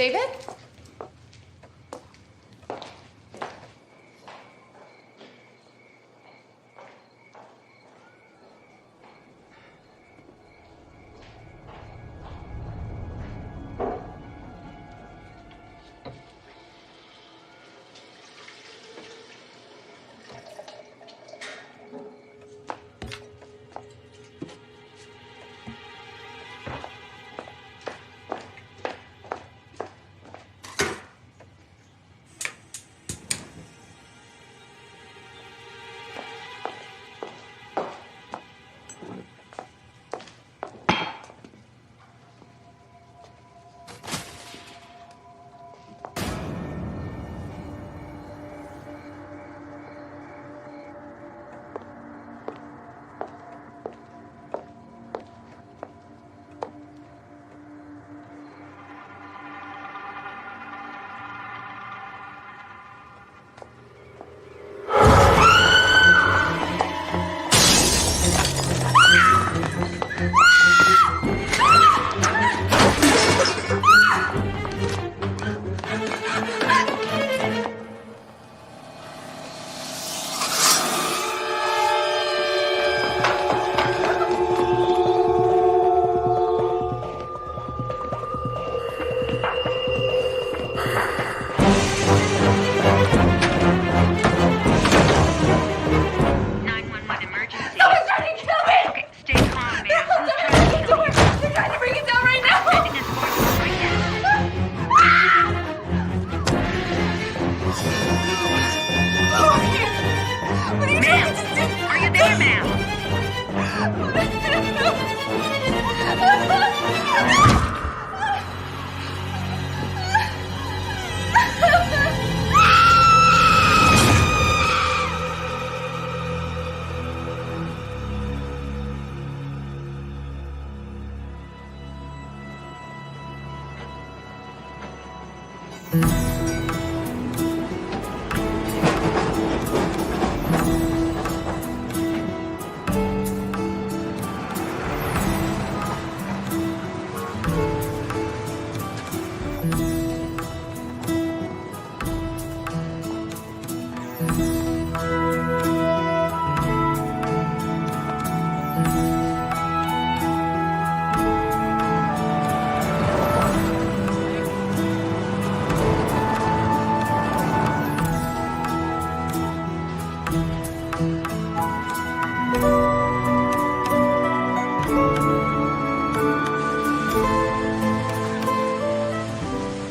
David?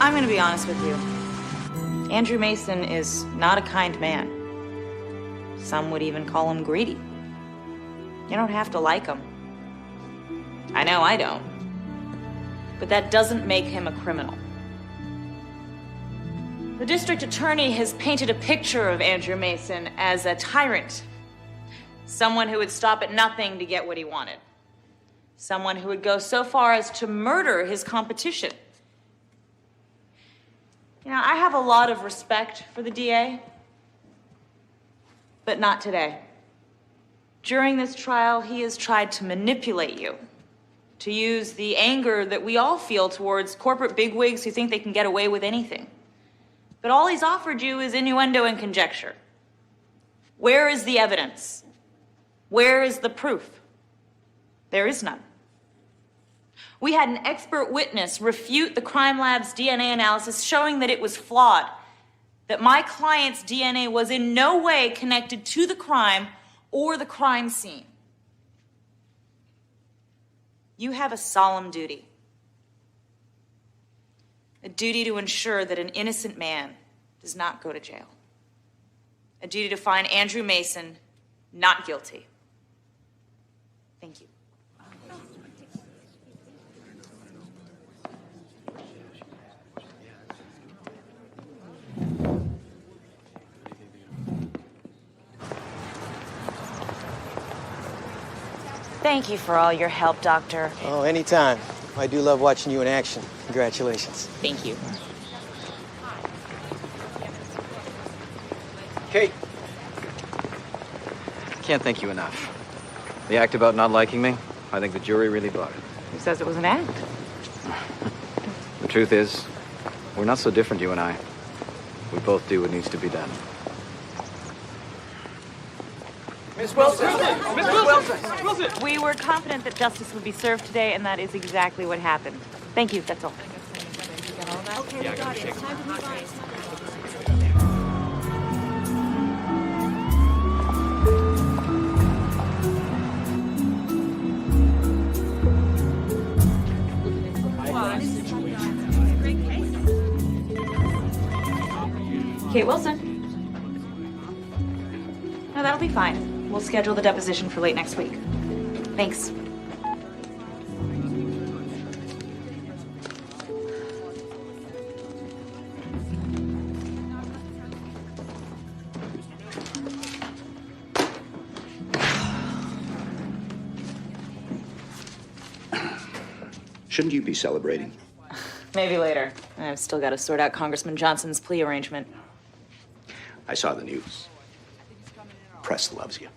I'm gonna be honest with you. Andrew Mason is not a kind man. Some would even call him greedy. You don't have to like him. I know I don't. But that doesn't make him a criminal. The district attorney has painted a picture of Andrew Mason as a tyrant. Someone who would stop at nothing to get what he wanted. Someone who would go so far as to murder his competition. You know, I have a lot of respect for the DA, but not today. During this trial, he has tried to manipulate you, to use the anger that we all feel towards corporate bigwigs who think they can get away with anything. But all he's offered you is innuendo and conjecture. Where is the evidence? Where is the proof? There is none. We had an expert witness refute the crime lab's DNA analysis showing that it was flawed, that my client's DNA was in no way connected to the crime or the crime scene. You have a solemn duty. A duty to ensure that an innocent man does not go to jail. A duty to find Andrew Mason not guilty. Thank you. Thank you for all your help, Doctor. Oh, anytime. I do love watching you in action. Congratulations. Thank you. Kate. Can't thank you enough. The act about not liking me, I think the jury really bought it. Who says it was an act? The truth is, We're not so different, you and I. We both do what needs to be done. Miss Wilson! Miss Wilson! We were confident that justice would be served today, and that is exactly what happened. Thank you, that's all. Okay, we got it. It's time to move on. Kate Wilson. No, that'll be fine. We'll schedule the deposition for late next week. Thanks. Shouldn't you be celebrating? Maybe later. I've still got to sort out Congressman Johnson's plea arrangement. I saw the news. Press loves you.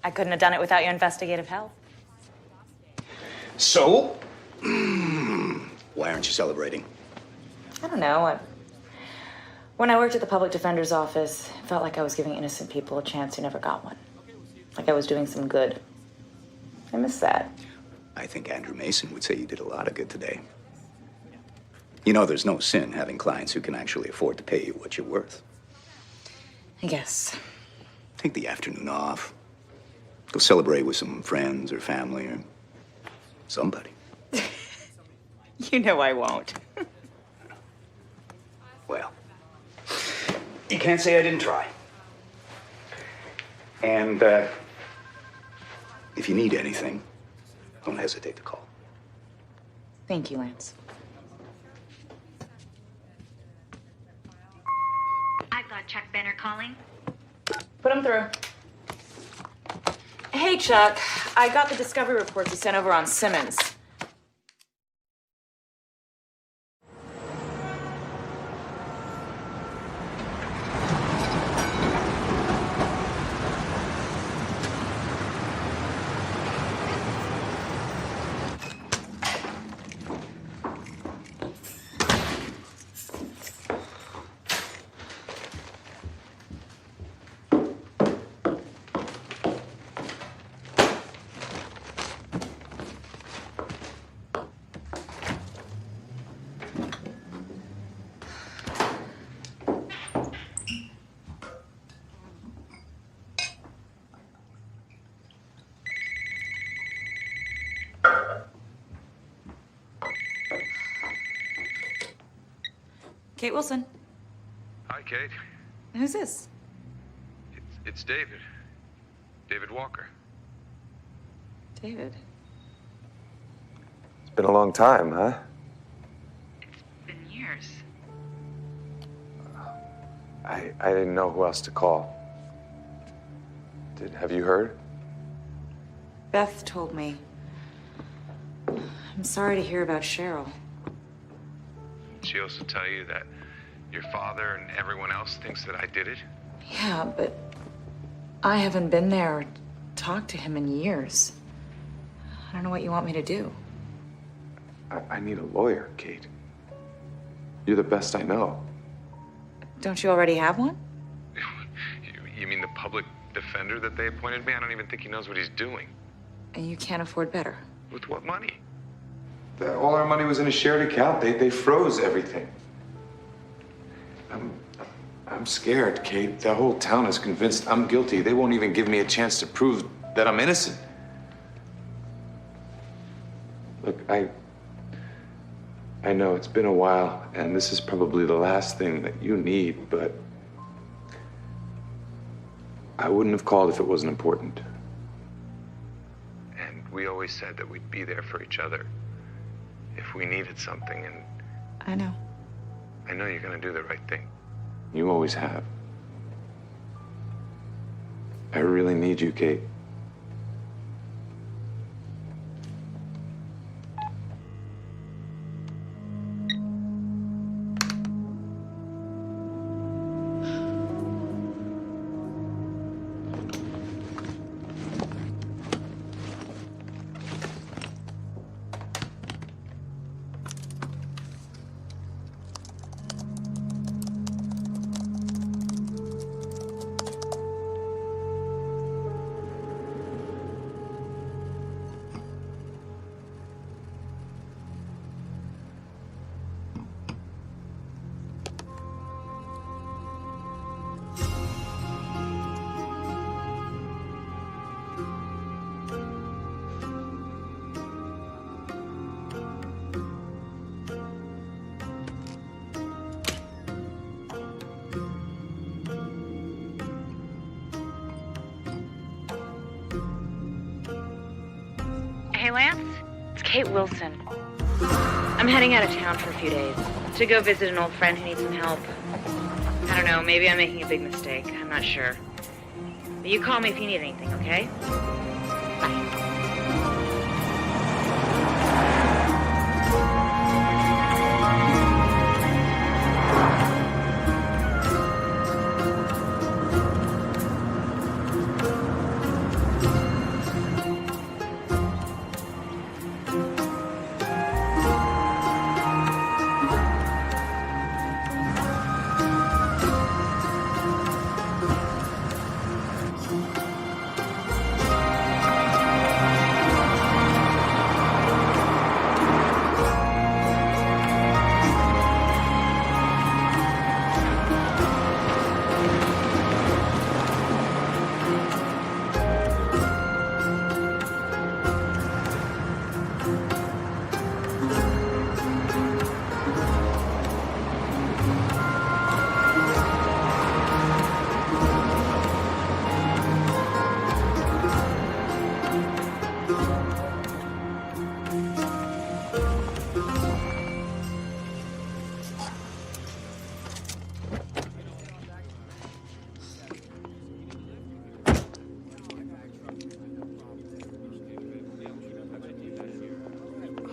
I couldn't have done it without your investigative help. So? Why aren't you celebrating? I don't know. When I worked at the public defender's office, it felt like I was giving innocent people a chance who never got one. Like I was doing some good. I miss that. I think Andrew Mason would say you did a lot of good today. You know, there's no sin having clients who can actually afford to pay you what you're worth. I guess. Take the afternoon off. Go celebrate with some friends or family or somebody. You know I won't. Well, you can't say I didn't try. And if you need anything, don't hesitate to call. Thank you, Lance. I've got Chuck Benner calling. Put him through. Hey, Chuck. I got the discovery reports you sent over on Simmons. Kate Wilson. Hi, Kate. Who's this? It's David. David Walker. David. It's been a long time, huh? Been years. I didn't know who else to call. Have you heard? Beth told me. I'm sorry to hear about Cheryl. She also tell you that your father and everyone else thinks that I did it? Yeah, but I haven't been there or talked to him in years. I don't know what you want me to do. I need a lawyer, Kate. You're the best I know. Don't you already have one? You mean the public defender that they appointed me? I don't even think he knows what he's doing. And you can't afford better. With what money? All our money was in a shared account. They froze everything. I'm scared, Kate. The whole town is convinced I'm guilty. They won't even give me a chance to prove that I'm innocent. Look, I know it's been a while, and this is probably the last thing that you need, but I wouldn't have called if it wasn't important. And we always said that we'd be there for each other if we needed something, and I know. I know you're gonna do the right thing. You always have. I really need you, Kate. Lance. It's Kate Wilson. I'm heading out of town for a few days to go visit an old friend who needs some help. I don't know, maybe I'm making a big mistake. I'm not sure. But you call me if you need anything, okay? Bye.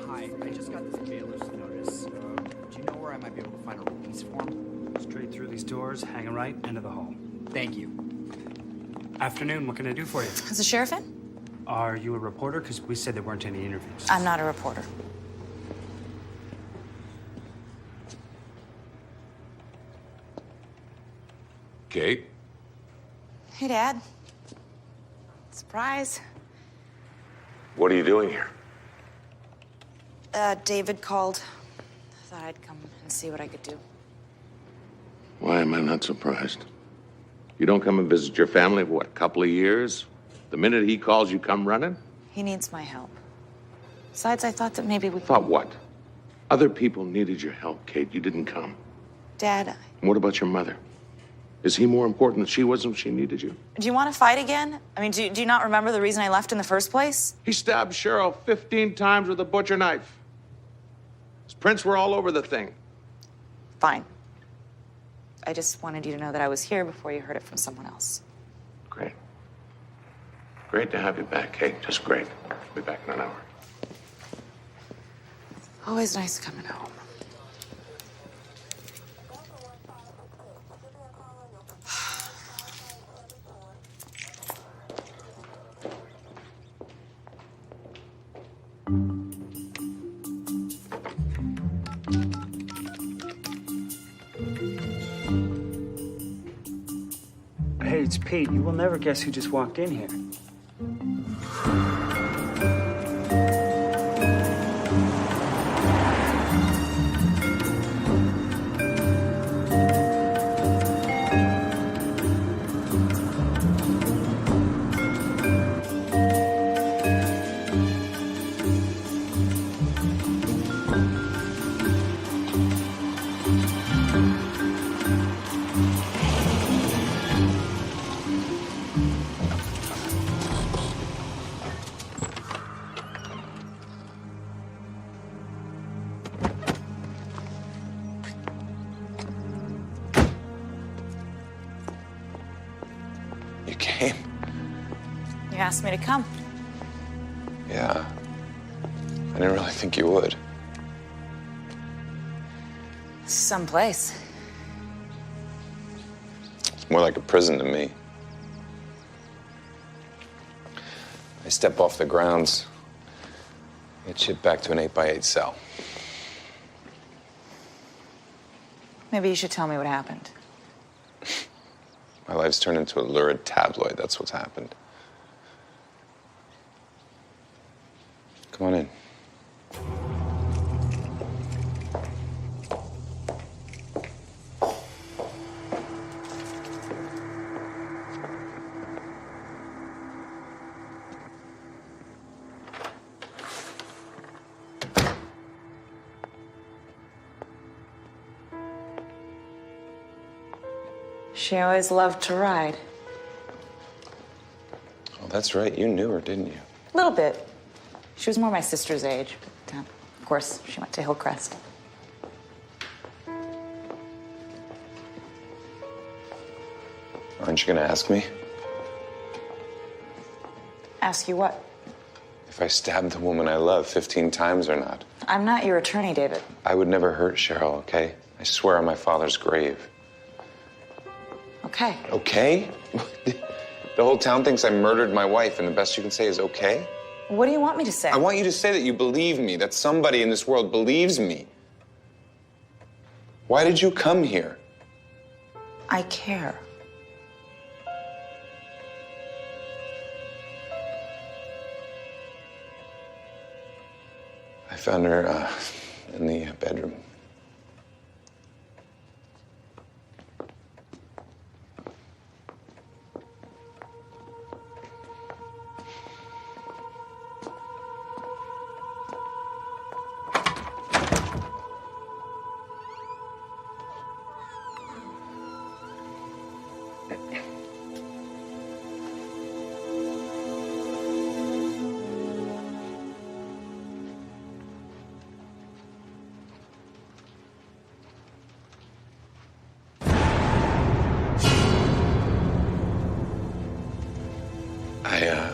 Hi, I just got this bailiff's notice. Do you know where I might be able to find a release form? Straight through these doors, hanging right, end of the hall. Thank you. Afternoon, what can I do for you? Is the sheriff in? Are you a reporter? Because we said there weren't any interviews. I'm not a reporter. Kate? Hey, Dad. Surprise. What are you doing here? David called. Thought I'd come and see what I could do. Why am I not surprised? You don't come and visit your family for what, a couple of years? The minute he calls, you come running? He needs my help. Besides, I thought that maybe we... Thought what? Other people needed your help, Kate. You didn't come. Dad, And what about your mother? Is he more important than she was when she needed you? do you want to fight again? I mean, do you not remember the reason I left in the first place? He stabbed Cheryl 15 times with a butcher knife. His prints were all over the thing. Fine. I just wanted you to know that I was here before you heard it from someone else. Great. Great to have you back, Kate. Just great. I'll be back in an hour. Always nice coming home. Hey, it's Pete. You will never guess who just walked in here. You came? You asked me to come. Yeah. I didn't really think you would. This is someplace. It's more like a prison to me. I step off the grounds, get shipped back to an 8x8 cell. Maybe you should tell me what happened. My life's turned into a lurid tabloid. That's what's happened. Come on in. She always loved to ride. Oh, that's right. You knew her, didn't you? A little bit. She was more my sister's age, but of course, she went to Hillcrest. Aren't you gonna ask me? Ask you what? If I stabbed the woman I love 15 times or not? I'm not your attorney, David. I would never hurt Cheryl, okay? I swear on my father's grave. Okay. Okay? The whole town thinks I murdered my wife, and the best you can say is okay? What do you want me to say? I want you to say that you believe me, that somebody in this world believes me. Why did you come here? I care. I found her in the bedroom.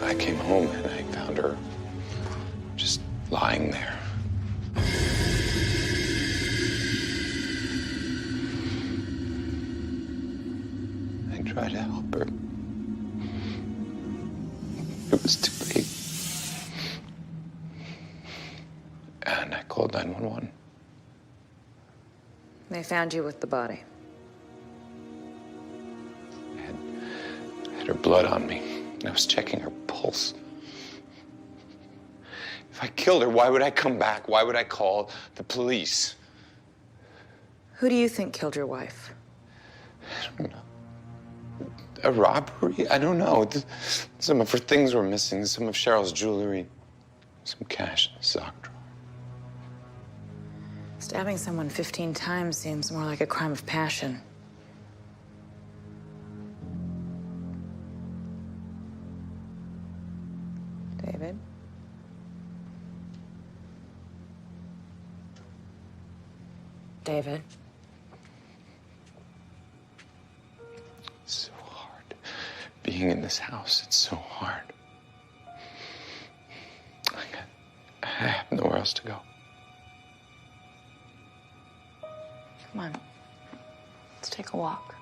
I came home and I found her just lying there. I tried to help her. It was too late. And I called 911. They found you with the body. I had her blood on me. I was checking her pulse. If I killed her, why would I come back? Why would I call the police? Who do you think killed your wife? I don't know. A robbery? I don't know. Some of her things were missing. Some of Cheryl's jewelry. Some cash in a sock drawer. Stabbing someone 15 times seems more like a crime of passion. David? David? It's so hard. Being in this house, it's so hard. I have nowhere else to go. Come on. Let's take a walk.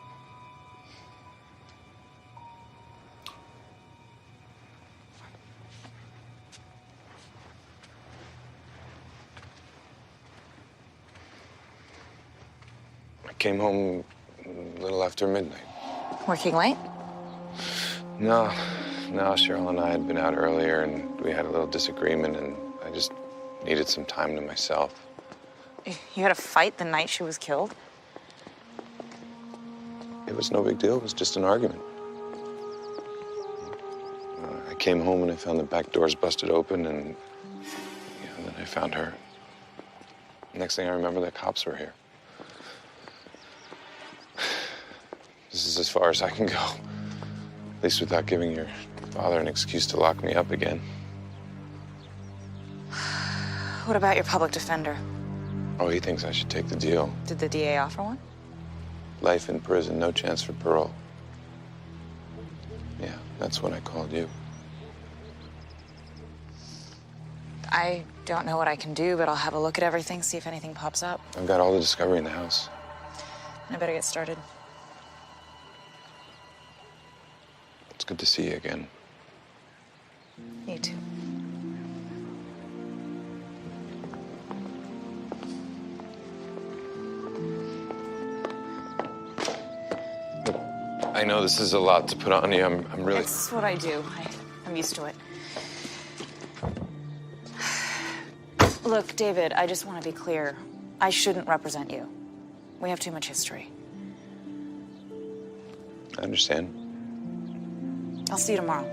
I came home a little after midnight. Working late? No, Cheryl and I had been out earlier and we had a little disagreement and I just needed some time to myself. You had a fight the night she was killed? It was no big deal. It was just an argument. I came home and I found the back doors busted open and then I found her. Next thing I remember, the cops were here. This is as far as I can go. At least without giving your father an excuse to lock me up again. What about your public defender? Oh, he thinks I should take the deal. Did the DA offer one? Life in prison, no chance for parole. Yeah, that's when I called you. I don't know what I can do, but I'll have a look at everything, see if anything pops up. I've got all the discovery in the house. I better get started. It's good to see you again. You too. I know this is a lot to put on you. I'm really... It's what I do. I'm used to it. Look, David, I just want to be clear. I shouldn't represent you. We have too much history. I understand. I'll see you tomorrow.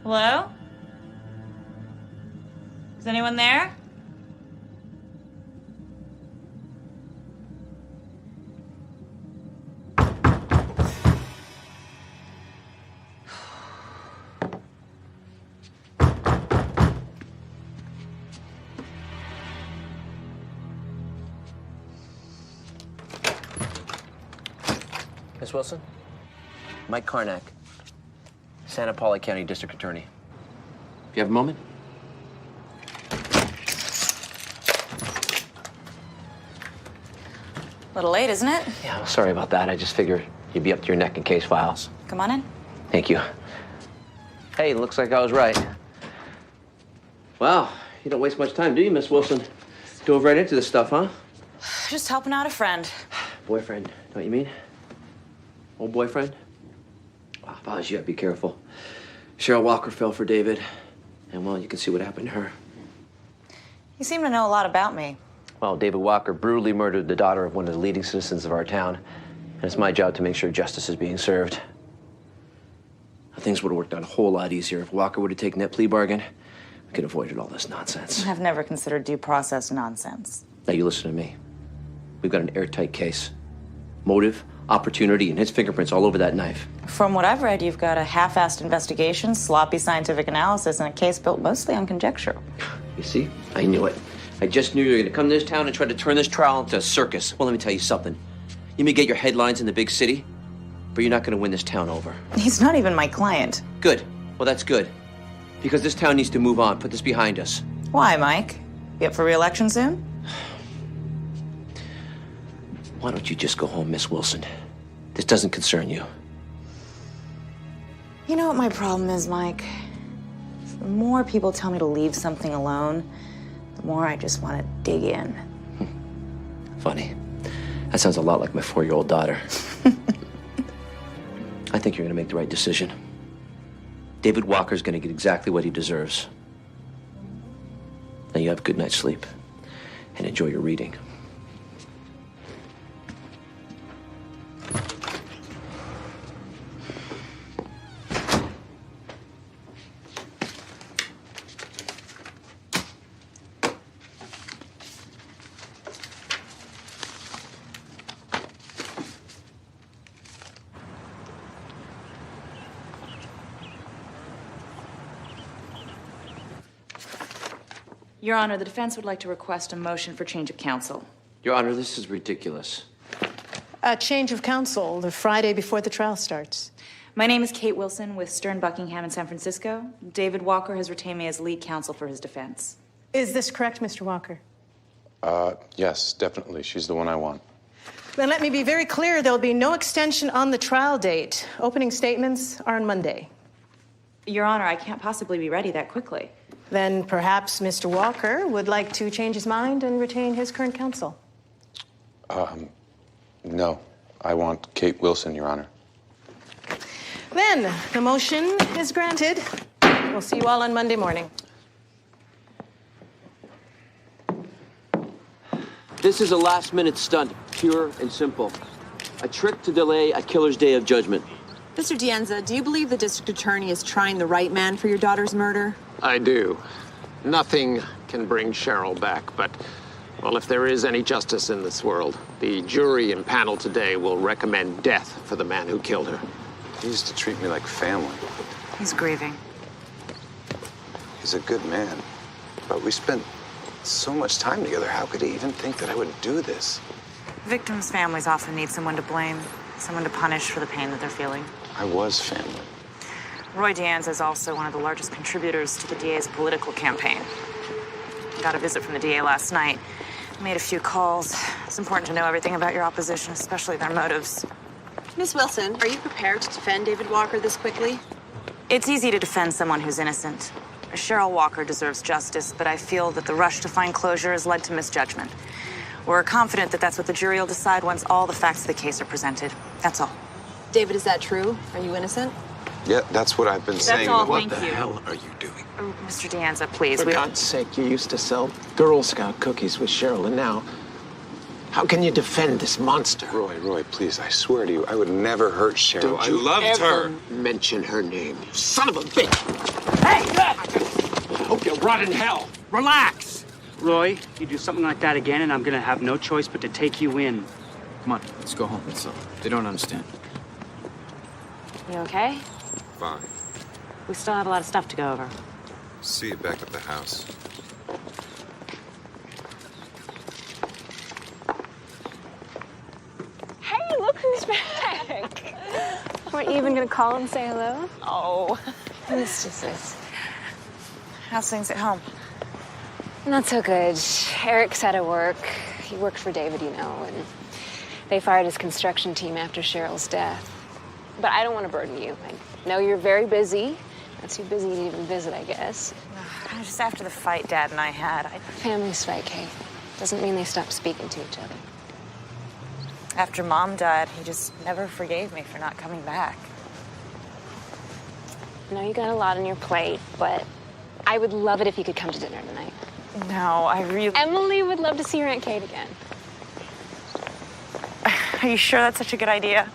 Hello? Is anyone there? Miss Wilson? Mike Karnak, Santa Paula County District Attorney. You have a moment? A little late, isn't it? Yeah, well, sorry about that. I just figured you'd be up to your neck in case files. Come on in. Thank you. Hey, looks like I was right. Wow, you don't waste much time, do you, Miss Wilson? Dove right into this stuff, huh? Just helping out a friend. Boyfriend, don't you mean? Old boyfriend? Wow, if I was you, I'd be careful. Cheryl Walker fell for David, and well, you can see what happened to her. You seem to know a lot about me. Well, David Walker brutally murdered the daughter of one of the leading citizens of our town, and it's my job to make sure justice is being served. Things would have worked out a whole lot easier if Walker would have taken that plea bargain. We could have avoided all this nonsense. I've never considered due process nonsense. Now, you listen to me. We've got an airtight case. Motive, opportunity, and his fingerprints all over that knife. From what I've read, you've got a half-assed investigation, sloppy scientific analysis, and a case built mostly on conjecture. You see? I knew it. I just knew you were going to come to this town and try to turn this trial into a circus. Well, let me tell you something. You may get your headlines in the big city, but you're not going to win this town over. He's not even my client. Good. Well, that's good. Because this town needs to move on. Put this behind us. Why, Mike? You up for re-election soon? Why don't you just go home, Miss Wilson? This doesn't concern you. You know what my problem is, Mike? The more people tell me to leave something alone, the more I just want to dig in. Funny. That sounds a lot like my 4-year-old daughter. I think you're going to make the right decision. David Walker's going to get exactly what he deserves. Now you have a good night's sleep and enjoy your reading. Your Honor, the defense would like to request a motion for change of counsel. Your Honor, this is ridiculous. A change of counsel the Friday before the trial starts. My name is Kate Wilson with Stern Buckingham in San Francisco. David Walker has retained me as lead counsel for his defense. Is this correct, Mr. Walker? Yes, definitely. She's the one I want. Then let me be very clear. There'll be no extension on the trial date. Opening statements are on Monday. Your Honor, I can't possibly be ready that quickly. Then perhaps Mr. Walker would like to change his mind and retain his current counsel. No. I want Kate Wilson, Your Honor. Then the motion is granted. We'll see you all on Monday morning. This is a last-minute stunt, pure and simple. A trick to delay a killer's day of judgment. Mr. Dienza, do you believe the district attorney is trying the right man for your daughter's murder? I do. Nothing can bring Cheryl back, but, well, if there is any justice in this world, the jury and panel today will recommend death for the man who killed her. He used to treat me like family. He's grieving. He's a good man. But we spent so much time together. How could he even think that I would do this? Victims' families often need someone to blame, someone to punish for the pain that they're feeling. I was family. Roy Dianza is also one of the largest contributors to the DA's political campaign. Got a visit from the DA last night. Made a few calls. It's important to know everything about your opposition, especially their motives. Miss Wilson, are you prepared to defend David Walker this quickly? It's easy to defend someone who's innocent. Cheryl Walker deserves justice, but I feel that the rush to find closure has led to misjudgment. We're confident that that's what the jury will decide once all the facts of the case are presented. That's all. David, is that true? Are you innocent? Yeah, that's what I've been saying. all, What thank the you. hell are you doing? Oh, Mr. Dianza, please. For God's sake, you used to sell Girl Scout cookies with Cheryl, and now, how can you defend this monster? Roy, please, I swear to you, I would never hurt Cheryl. Don't you ever mention her name, you son of a bitch! Hey! I hope you rot in hell. Relax. Roy, you do something like that again, and I'm gonna have no choice but to take you in. Come on, let's go home. They don't understand. You okay? Fine. We still have a lot of stuff to go over. See you back at the house. Hey, look who's back! Weren't you even gonna call and say hello? Oh, Mistresses. how's things at home? Not so good. Eric's out of work. He worked for David, you know, and they fired his construction team after Cheryl's death. But I don't want to burden you. I know you're very busy. Not too busy to even visit, I guess. Just after the fight Dad and I had, Families fight, Kate. Doesn't mean they stop speaking to each other. after Mom died, he just never forgave me for not coming back. I know you got a lot on your plate, but I would love it if you could come to dinner tonight. No, I really... Emily would love to see your Aunt Kate again. Are you sure that's such a good idea?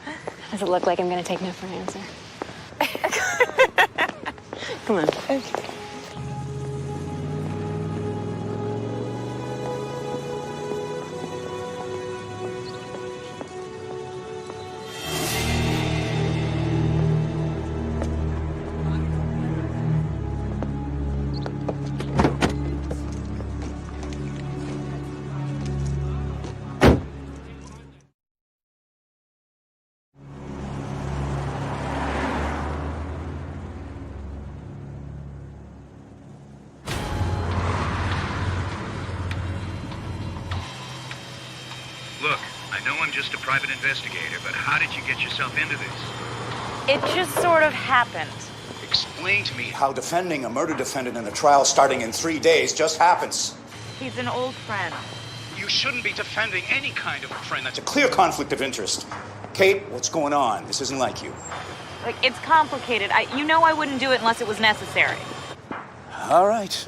Does it look like I'm gonna take no for an answer? Come on. Okay. Look, I know I'm just a private investigator, but how did you get yourself into this? It just sort of happened. Explain to me how defending a murder defendant in a trial starting in 3 days just happens. He's an old friend. You shouldn't be defending any kind of a friend. That's a clear conflict of interest. Kate, what's going on? This isn't like you. Like, it's complicated. You know I wouldn't do it unless it was necessary. All right.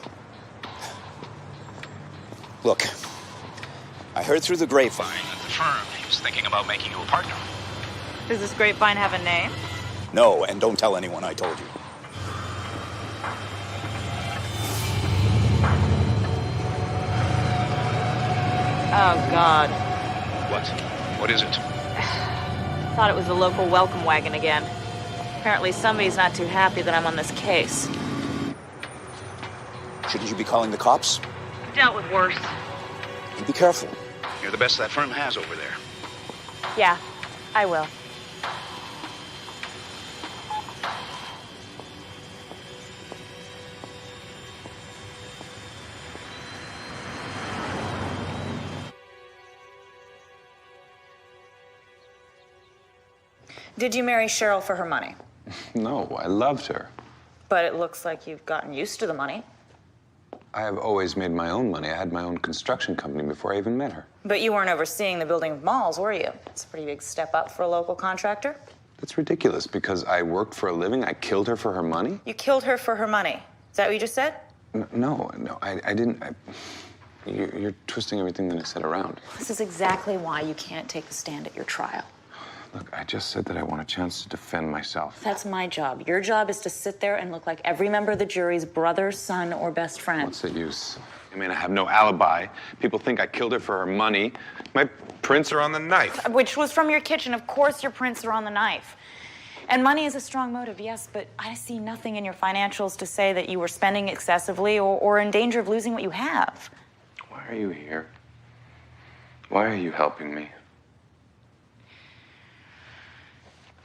Look, I heard through the grapevine that the firm is thinking about making you a partner. Does this grapevine have a name? No, and don't tell anyone I told you. Oh, God. What? What is it? Thought it was the local welcome wagon again. Apparently somebody's not too happy that I'm on this case. Shouldn't you be calling the cops? Dealt with worse. And be careful. You're the best that firm has over there. Yeah, I will. Did you marry Cheryl for her money? No, I loved her. But it looks like you've gotten used to the money. I have always made my own money. I had my own construction company before I even met her. But you weren't overseeing the building of malls, were you? It's a pretty big step up for a local contractor. That's ridiculous. Because I worked for a living, I killed her for her money? You killed her for her money. Is that what you just said? No, I didn't. You're twisting everything that I said around. This is exactly why you can't take a stand at your trial. Look, I just said that I want a chance to defend myself. That's my job. Your job is to sit there and look like every member of the jury's brother, son, or best friend. What's the use? I mean, I have no alibi. People think I killed her for her money. My prints are on the knife. Which was from your kitchen. Of course your prints are on the knife. And money is a strong motive, yes, but I see nothing in your financials to say that you were spending excessively or in danger of losing what you have. Why are you here? Why are you helping me?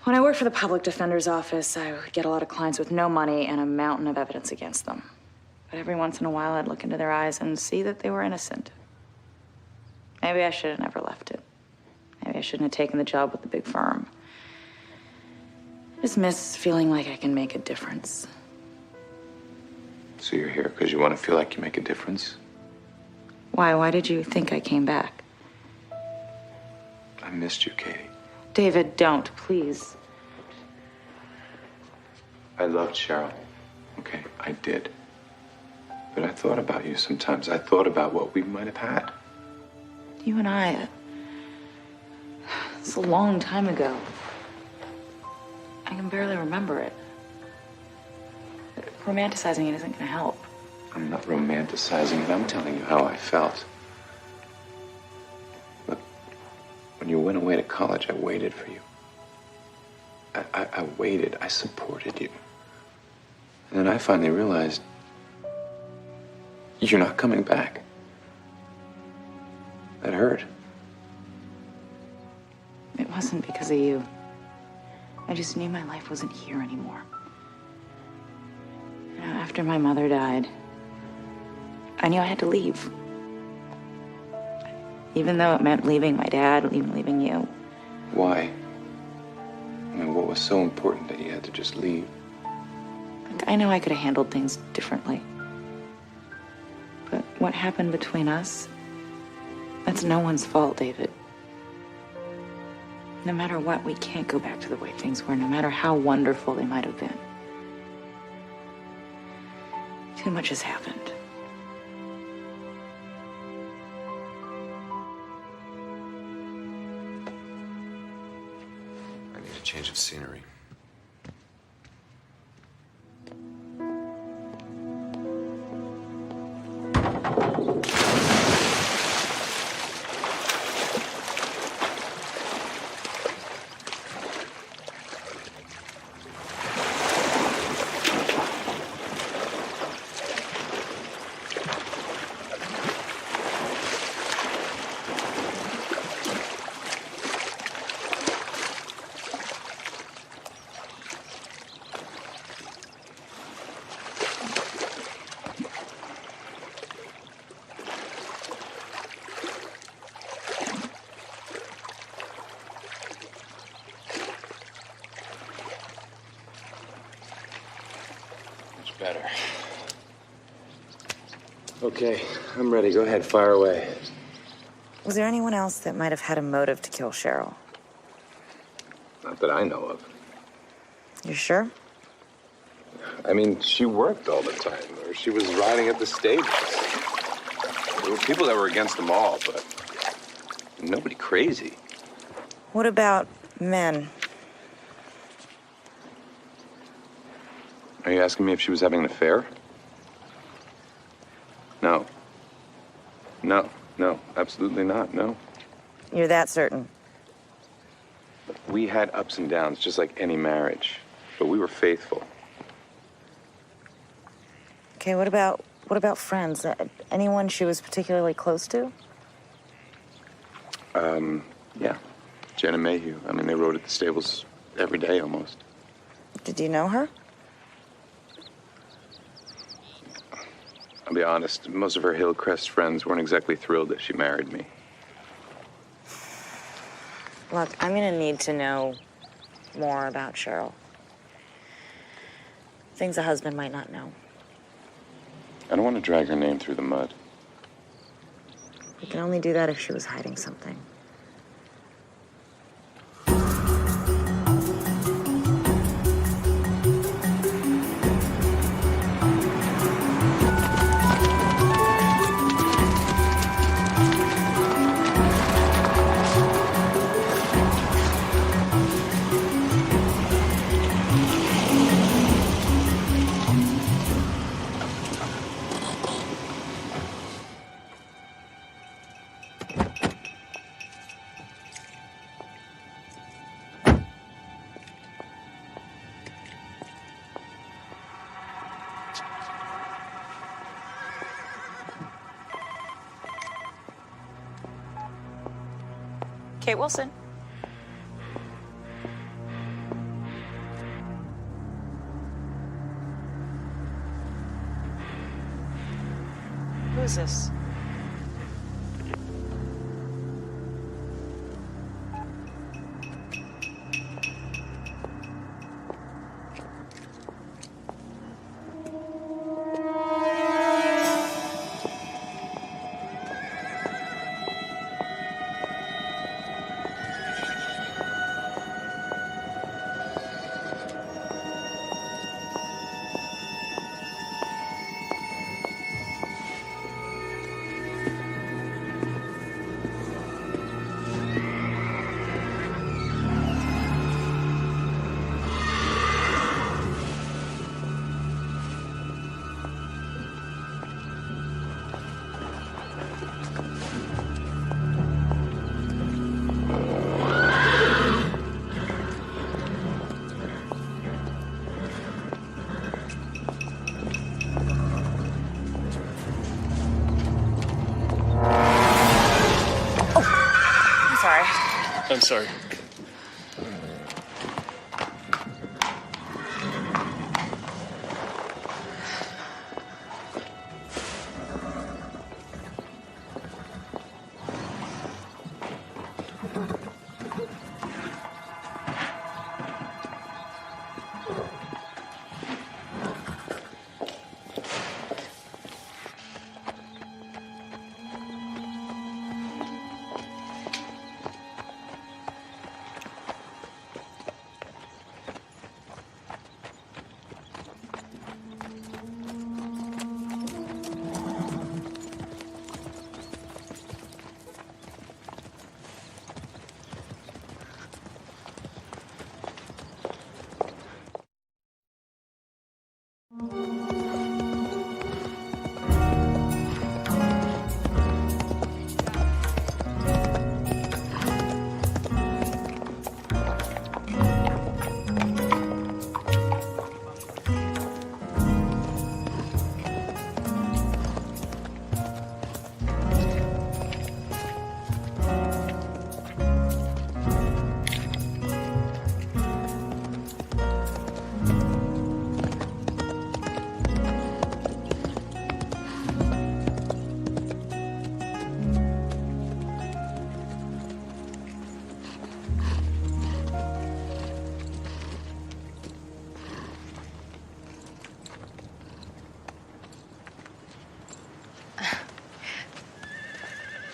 When I worked for the public defender's office, I would get a lot of clients with no money and a mountain of evidence against them. But every once in a while, I'd look into their eyes and see that they were innocent. Maybe I should have never left it. Maybe I shouldn't have taken the job with the big firm. I just miss feeling like I can make a difference. So you're here because you want to feel like you make a difference? Why? Why did you think I came back? I missed you, Katie. David, don't, please. I loved Cheryl. Okay, I did. But I thought about you sometimes. I thought about what we might have had. You and I, it's a long time ago. I can barely remember it. Romanticizing it isn't going to help. I'm not romanticizing it. I'm telling you how I felt. Look, when you went away to college, I waited for you. I waited. I supported you. And then I finally realized you're not coming back. That hurt. It wasn't because of you. I just knew my life wasn't here anymore. You know, after my mother died, I knew I had to leave. Even though it meant leaving my dad, even leaving you. Why? I mean, what was so important that you had to just leave? I know I could have handled things differently. But what happened between us, that's no one's fault, David. No matter what, we can't go back to the way things were, no matter how wonderful they might have been. Too much has happened. I need a change of scenery. Better. Okay, I'm ready. Go ahead, fire away. Was there anyone else that might have had a motive to kill Cheryl? Not that I know of. You sure? I mean, she worked all the time, or she was riding at the stages. There were people that were against them all, but nobody crazy. What about men? Are you asking me if she was having an affair? No. No, absolutely not, no. You're that certain? We had ups and downs, just like any marriage, but we were faithful. Okay, what about friends? Anyone she was particularly close to? Yeah. Jenna Mayhew. I mean, they rode at the stables every day almost. Did you know her? I'll be honest, most of her Hillcrest friends weren't exactly thrilled that she married me. Look, I'm gonna need to know more about Cheryl. Things a husband might not know. I don't want to drag her name through the mud. You can only do that if she was hiding something. Kate Wilson. Who is this? sorry. I'm sorry.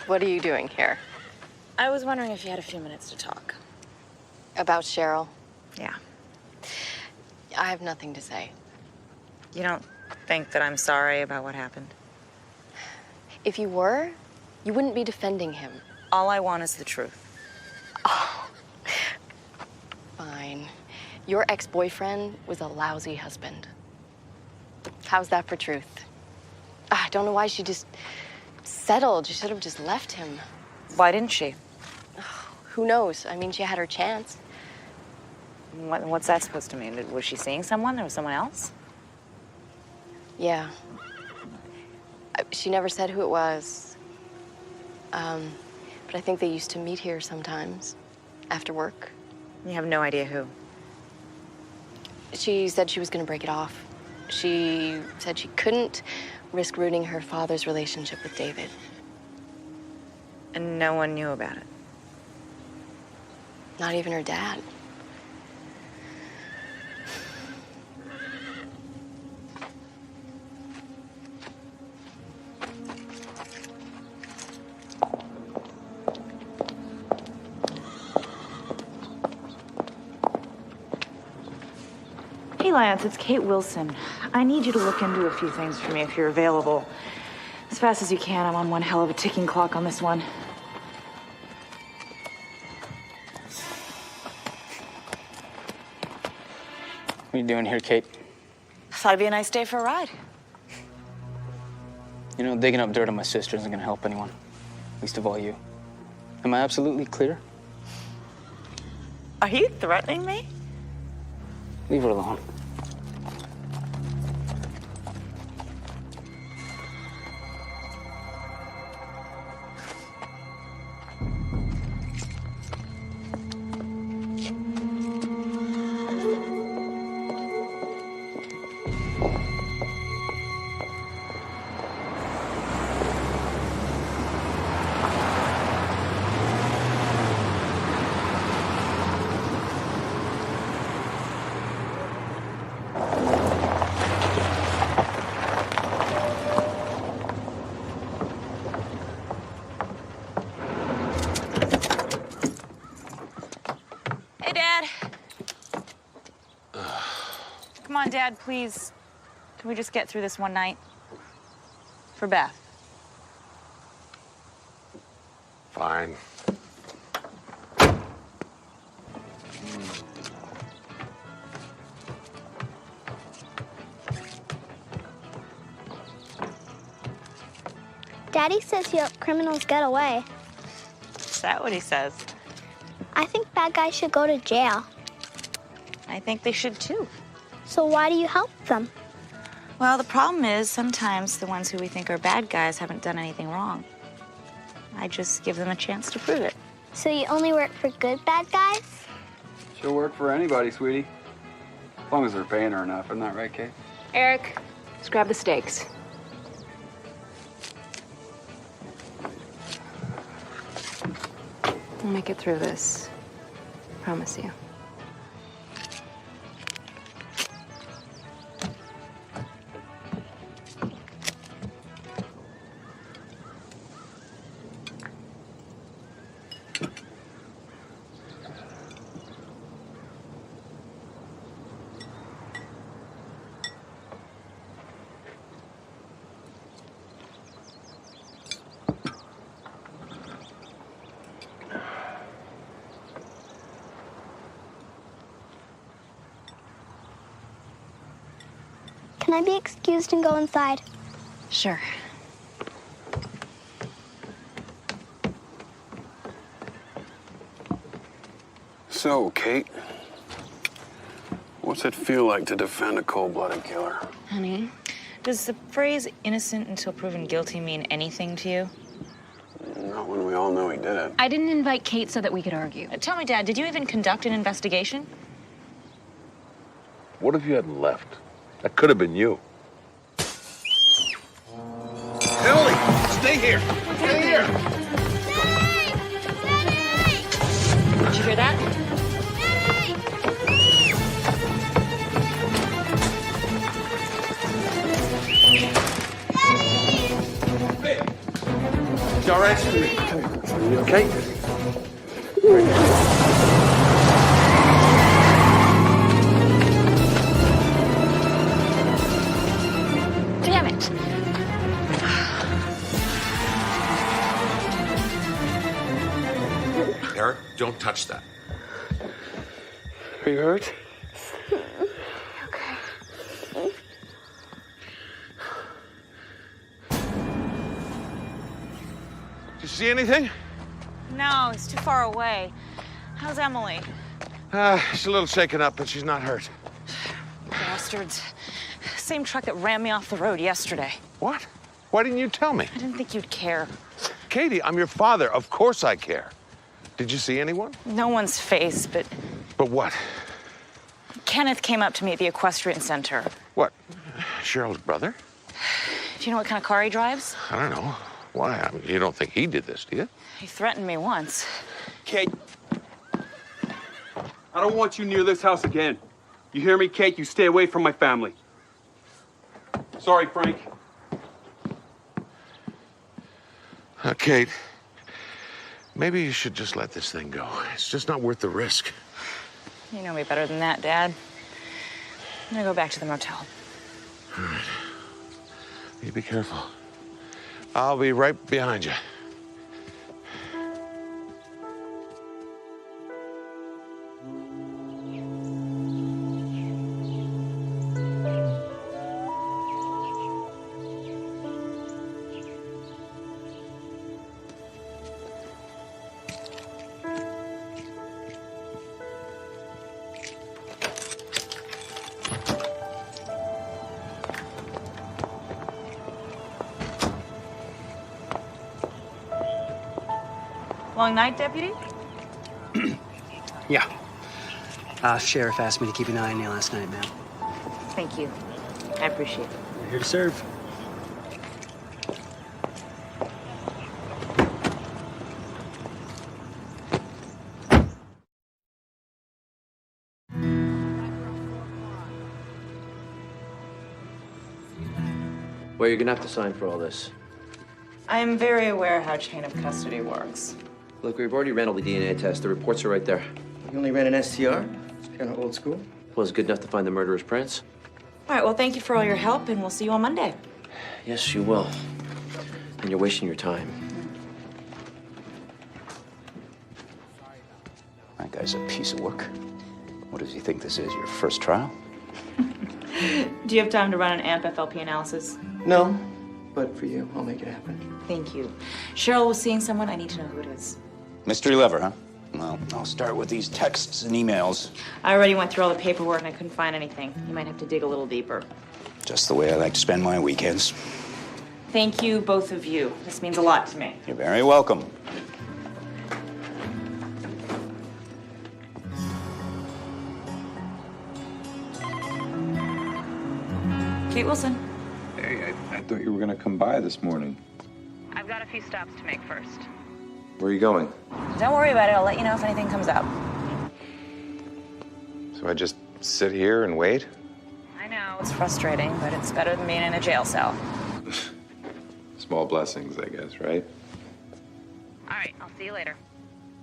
What are you doing here? I was wondering if you had a few minutes to talk. About Cheryl? Yeah. I have nothing to say. You don't think that I'm sorry about what happened? If you were, you wouldn't be defending him. All I want is the truth. Oh. Fine. Your ex-boyfriend was a lousy husband. How's that for truth? I don't know why she just settled. She should have just left him. Why didn't she? Who knows? I mean, she had her chance. What's that supposed to mean? Was she seeing someone? There was someone else? Yeah. She never said who it was. But I think they used to meet here sometimes, after work. You have no idea who? She said she was gonna break it off. She said she couldn't risk ruining her father's relationship with David. And no one knew about it? Not even her dad. Hey, Lance, it's Kate Wilson. I need you to look into a few things for me if you're available. As fast as you can. I'm on one hell of a ticking clock on this one. What are you doing here, Kate? Thought it'd be a nice day for a ride. You know, digging up dirt on my sister isn't gonna help anyone. Least of all you. Am I absolutely clear? Are you threatening me? Leave her alone. Hey, Dad. Come on, Dad, please. Can we just get through this one night? For Beth. Fine. Daddy says he helped criminals get away. Is that what he says? I think bad guys should go to jail. I think they should too. So why do you help them? Well, the problem is sometimes the ones who we think are bad guys haven't done anything wrong. I just give them a chance to prove it. So you only work for good bad guys? She'll work for anybody, sweetie. As long as they're paying her enough, isn't that right, Kate? Eric, let's grab the steaks. We'll make it through this. Promise you. Can I be excused and go inside? Sure. So, Kate, what's it feel like to defend a cold-blooded killer? Honey, does the phrase innocent until proven guilty mean anything to you? Not when we all know he did it. I didn't invite Kate so that we could argue. Tell me, Dad, did you even conduct an investigation? What if you hadn't left? That could have been you. Emily, stay here. Stay here. Did you hear that? You all right? You okay? Damn it. Eric, don't touch that. Are you hurt? Did you see anything? No, it's too far away. How's Emily? She's a little shaken up, but she's not hurt. Bastards. Same truck that ran me off the road yesterday. What? Why didn't you tell me? I didn't think you'd care. Katie, I'm your father. Of course I care. Did you see anyone? No one's face, but But what? Kenneth came up to me at the equestrian center. What? Cheryl's brother? Do you know what kind of car he drives? I don't know. Why? I mean, you don't think he did this, do you? He threatened me once. Kate, I don't want you near this house again. You hear me, Kate? You stay away from my family. Sorry, Frank. Kate, maybe you should just let this thing go. It's just not worth the risk. You know me better than that, Dad. I'm gonna go back to the motel. All right. You be careful. I'll be right behind you. Long night, Deputy? Yeah. Sheriff asked me to keep an eye on you last night, ma'am. Thank you. I appreciate it. We're here to serve. Well, you're gonna have to sign for all this. I'm very aware how chain of custody works. Look, we've already ran all the DNA tests. The reports are right there. You only ran an STR? It's kind of old school. Well, it's good enough to find the murderer's prints. All right, well, thank you for all your help, and we'll see you on Monday. Yes, you will. And you're wasting your time. That guy's a piece of work. What does he think this is, your first trial? Do you have time to run an AMP FLP analysis? No, but for you, I'll make it happen. Thank you. Cheryl was seeing someone. I need to know who it is. Mystery lover, huh? Well, I'll start with these texts and emails. I already went through all the paperwork, and I couldn't find anything. You might have to dig a little deeper. Just the way I like to spend my weekends. Thank you, both of you. This means a lot to me. You're very welcome. Kate Wilson. Hey, I thought you were gonna come by this morning. I've got a few stops to make first. Where are you going? Don't worry about it. I'll let you know if anything comes up. So I just sit here and wait? I know. It's frustrating, but it's better than being in a jail cell. Small blessings, I guess, right? All right. I'll see you later.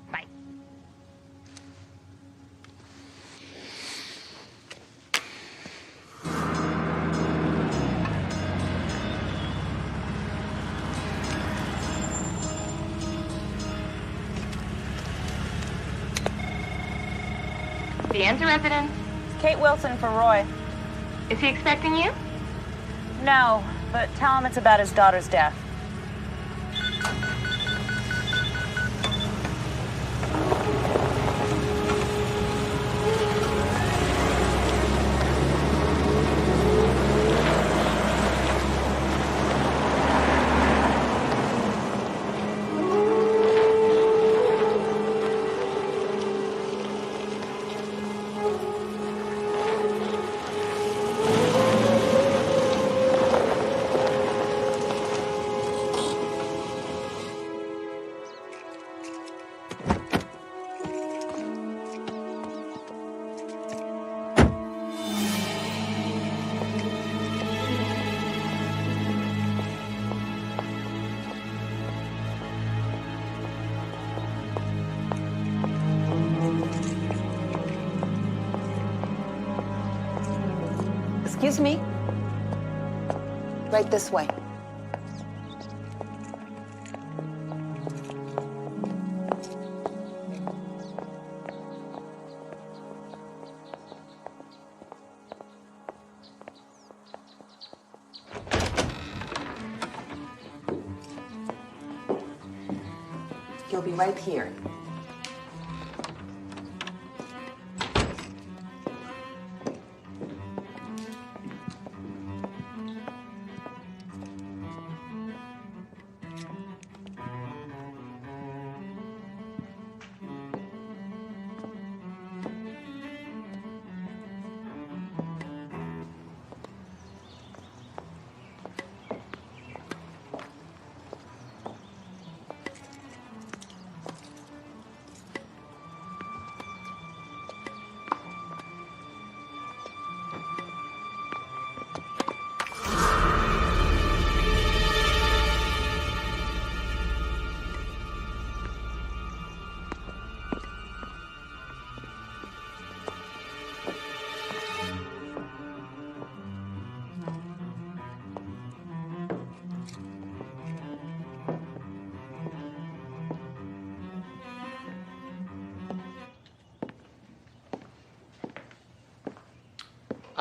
Bye. The Anza residence. Kate Wilson for Roy. Is he expecting you? No, but tell him it's about his daughter's death. Excuse me? Right this way. You'll be right here.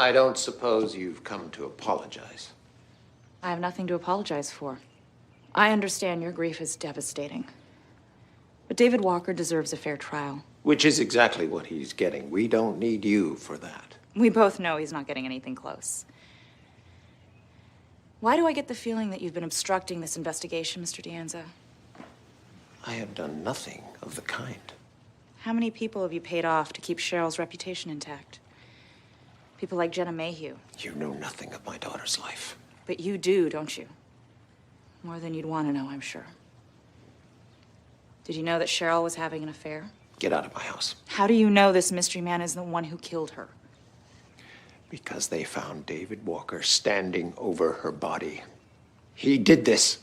I don't suppose you've come to apologize. I have nothing to apologize for. I understand your grief is devastating. But David Walker deserves a fair trial. Which is exactly what he's getting. We don't need you for that. We both know he's not getting anything close. Why do I get the feeling that you've been obstructing this investigation, Mr. De Anza? I have done nothing of the kind. How many people have you paid off to keep Cheryl's reputation intact? People like Jenna Mayhew. You know nothing of my daughter's life. But you do, don't you? More than you'd want to know, I'm sure. Did you know that Cheryl was having an affair? Get out of my house. How do you know this mystery man is the one who killed her? Because they found David Walker standing over her body. He did this.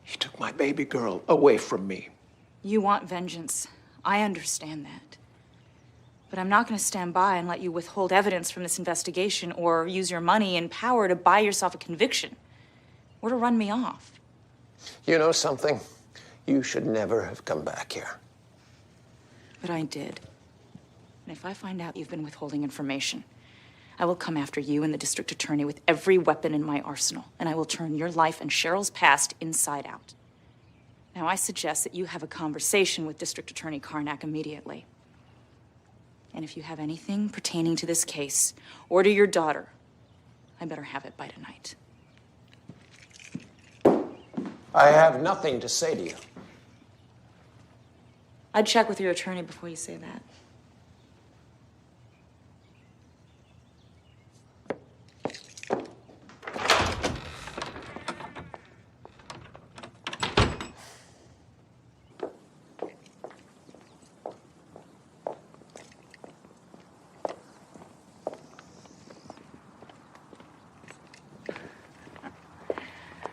He took my baby girl away from me. You want vengeance. I understand that. But I'm not going to stand by and let you withhold evidence from this investigation or use your money and power to buy yourself a conviction or to run me off. You know something? You should never have come back here. But I did. And if I find out you've been withholding information, I will come after you and the district attorney with every weapon in my arsenal, and I will turn your life and Cheryl's past inside out. Now, I suggest that you have a conversation with District Attorney Karnak immediately. And if you have anything pertaining to this case or to your daughter, I better have it by tonight. I have nothing to say to you. I'd check with your attorney before you say that.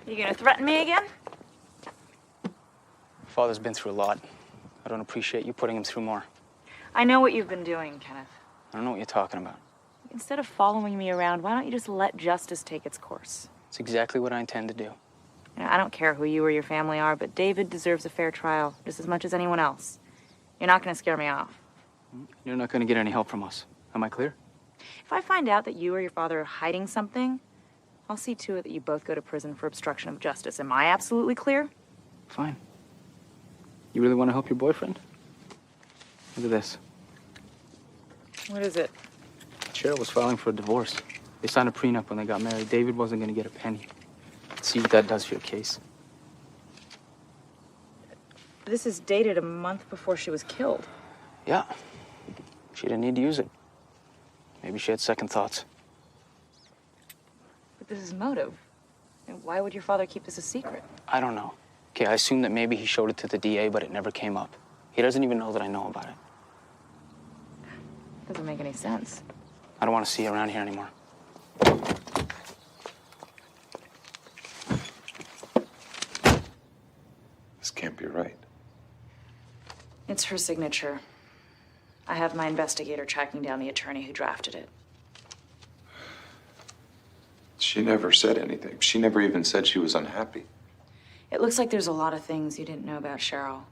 You gonna threaten me again? Father's been through a lot. I don't appreciate you putting him through more. I know what you've been doing, Kenneth. I don't know what you're talking about. Instead of following me around, why don't you just let justice take its course? It's exactly what I intend to do. You know, I don't care who you or your family are, but David deserves a fair trial just as much as anyone else. You're not gonna scare me off. You're not going to get any help from us. Am I clear? If I find out that you or your father are hiding something, I'll see to it that you both go to prison for obstruction of justice. Am I absolutely clear? Fine. You really want to help your boyfriend? Look at this. What is it? Cheryl was filing for a divorce. They signed a prenup when they got married. David wasn't going to get a penny. See what that does for your case. This is dated a month before she was killed. Yeah. She didn't need to use it. Maybe she had second thoughts. But this is motive. And why would your father keep this a secret? I don't know. Okay, I assume that maybe he showed it to the DA, but it never came up. He doesn't even know that I know about it. Doesn't make any sense. I don't want to see you around here anymore. This can't be right. It's her signature. I have my investigator tracking down the attorney who drafted it. She never said anything. She never even said she was unhappy. It looks like there's a lot of things you didn't know about Cheryl.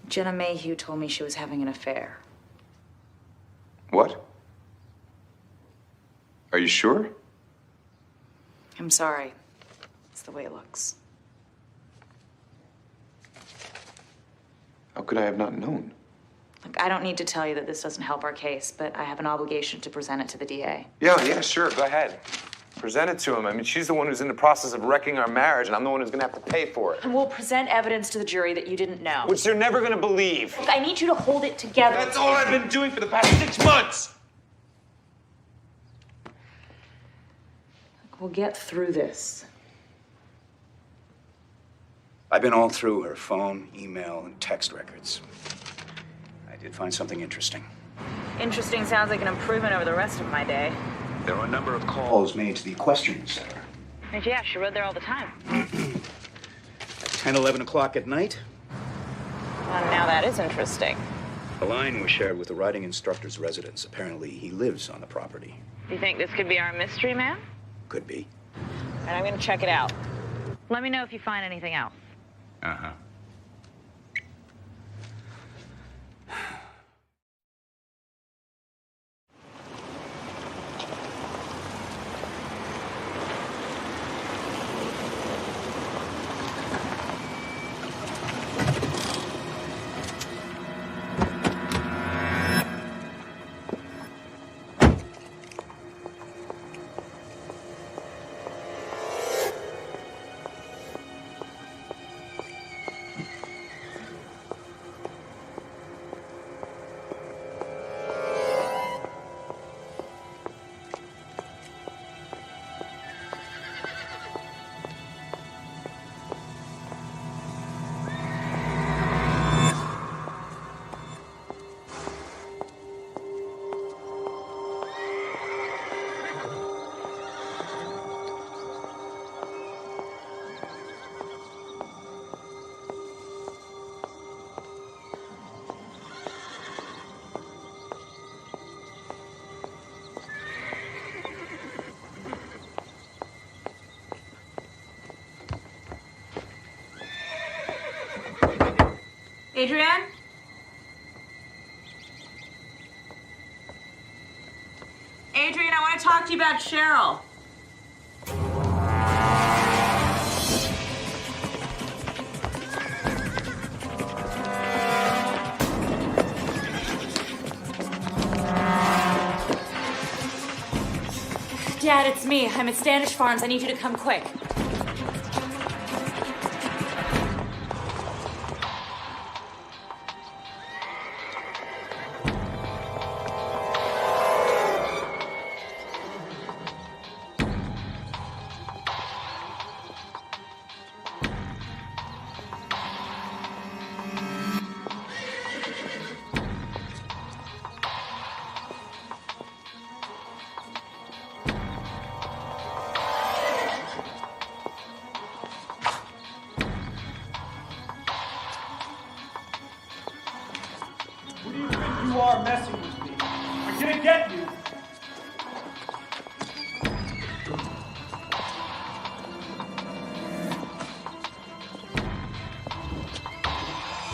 Jenna Mayhew told me she was having an affair. What? Are you sure? I'm sorry. It's the way it looks. How could I have not known? Look, I don't need to tell you that this doesn't help our case, but I have an obligation to present it to the DA. Yeah, sure. Go ahead. Present it to him. I mean, she's the one who's in the process of wrecking our marriage, and I'm the one who's gonna have to pay for it. And we'll present evidence to the jury that you didn't know. Which they're never gonna believe. Look, I need you to hold it together. That's all I've been doing for the past 6 months! Look, we'll get through this. I've been all through her phone, email, and text records. I did find something interesting. Interesting sounds like an improvement over the rest of my day. There were a number of calls made to the equestrian center. And yeah, she rode there all the time. At 10, 11 o'clock at night, Well, now that is interesting. the line was shared with the riding instructor's residence. Apparently, he lives on the property. Do you think this could be our mystery man? Could be. All right, I'm gonna check it out. Let me know if you find anything else. Uh-huh. Adrienne? Adrienne, I want to talk to you about Cheryl. Dad, it's me. I'm at Standish Farms. I need you to come quick. you are messing with me. I'm gonna get you.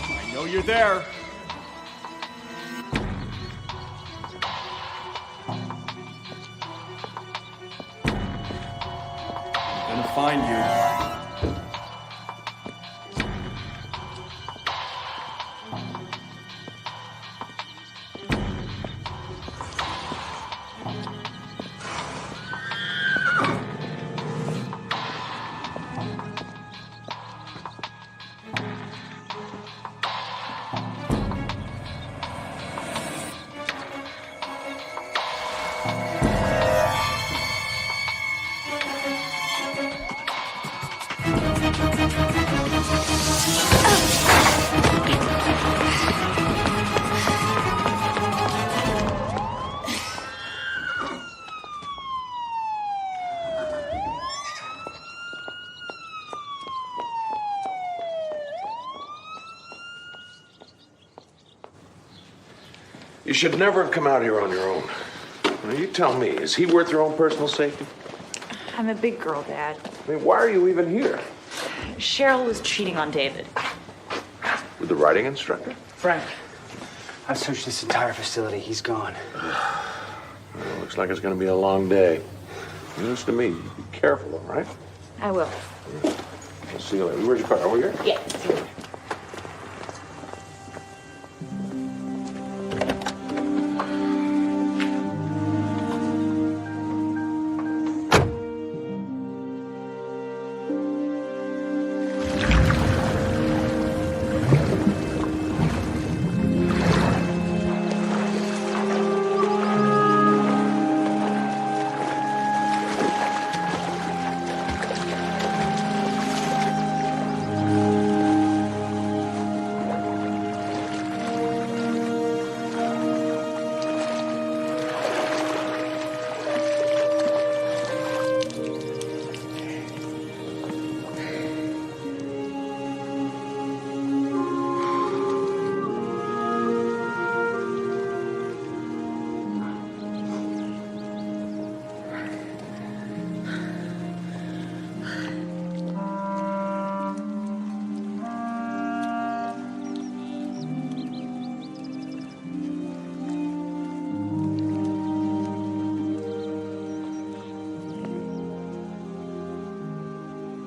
I know you're there. I'm gonna find you. You should never have come out here on your own. Now, you tell me, is he worth your own personal safety? I'm a big girl, Dad. I mean, why are you even here? Cheryl was cheating on David. With the writing instructor? Frank, I've searched this entire facility. He's gone. Well, looks like it's going to be a long day. Listen to me. Be careful, all right? I will. I'll see you later. Where's your car? Over here? Yeah.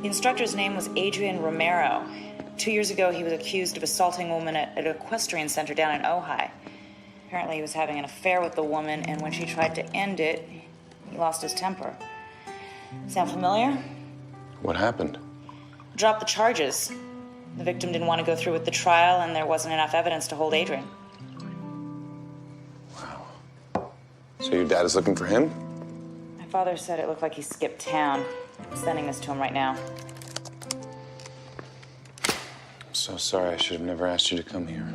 The instructor's name was Adrian Romero. 2 years ago, he was accused of assaulting a woman at an equestrian center down in Ojai. Apparently, he was having an affair with the woman, and when she tried to end it, he lost his temper. Sound familiar? What happened? Dropped the charges. The victim didn't want to go through with the trial, and there wasn't enough evidence to hold Adrian. So your dad is looking for him? My father said it looked like he skipped town. I'm sending this to him right now. I'm so sorry. I should have never asked you to come here.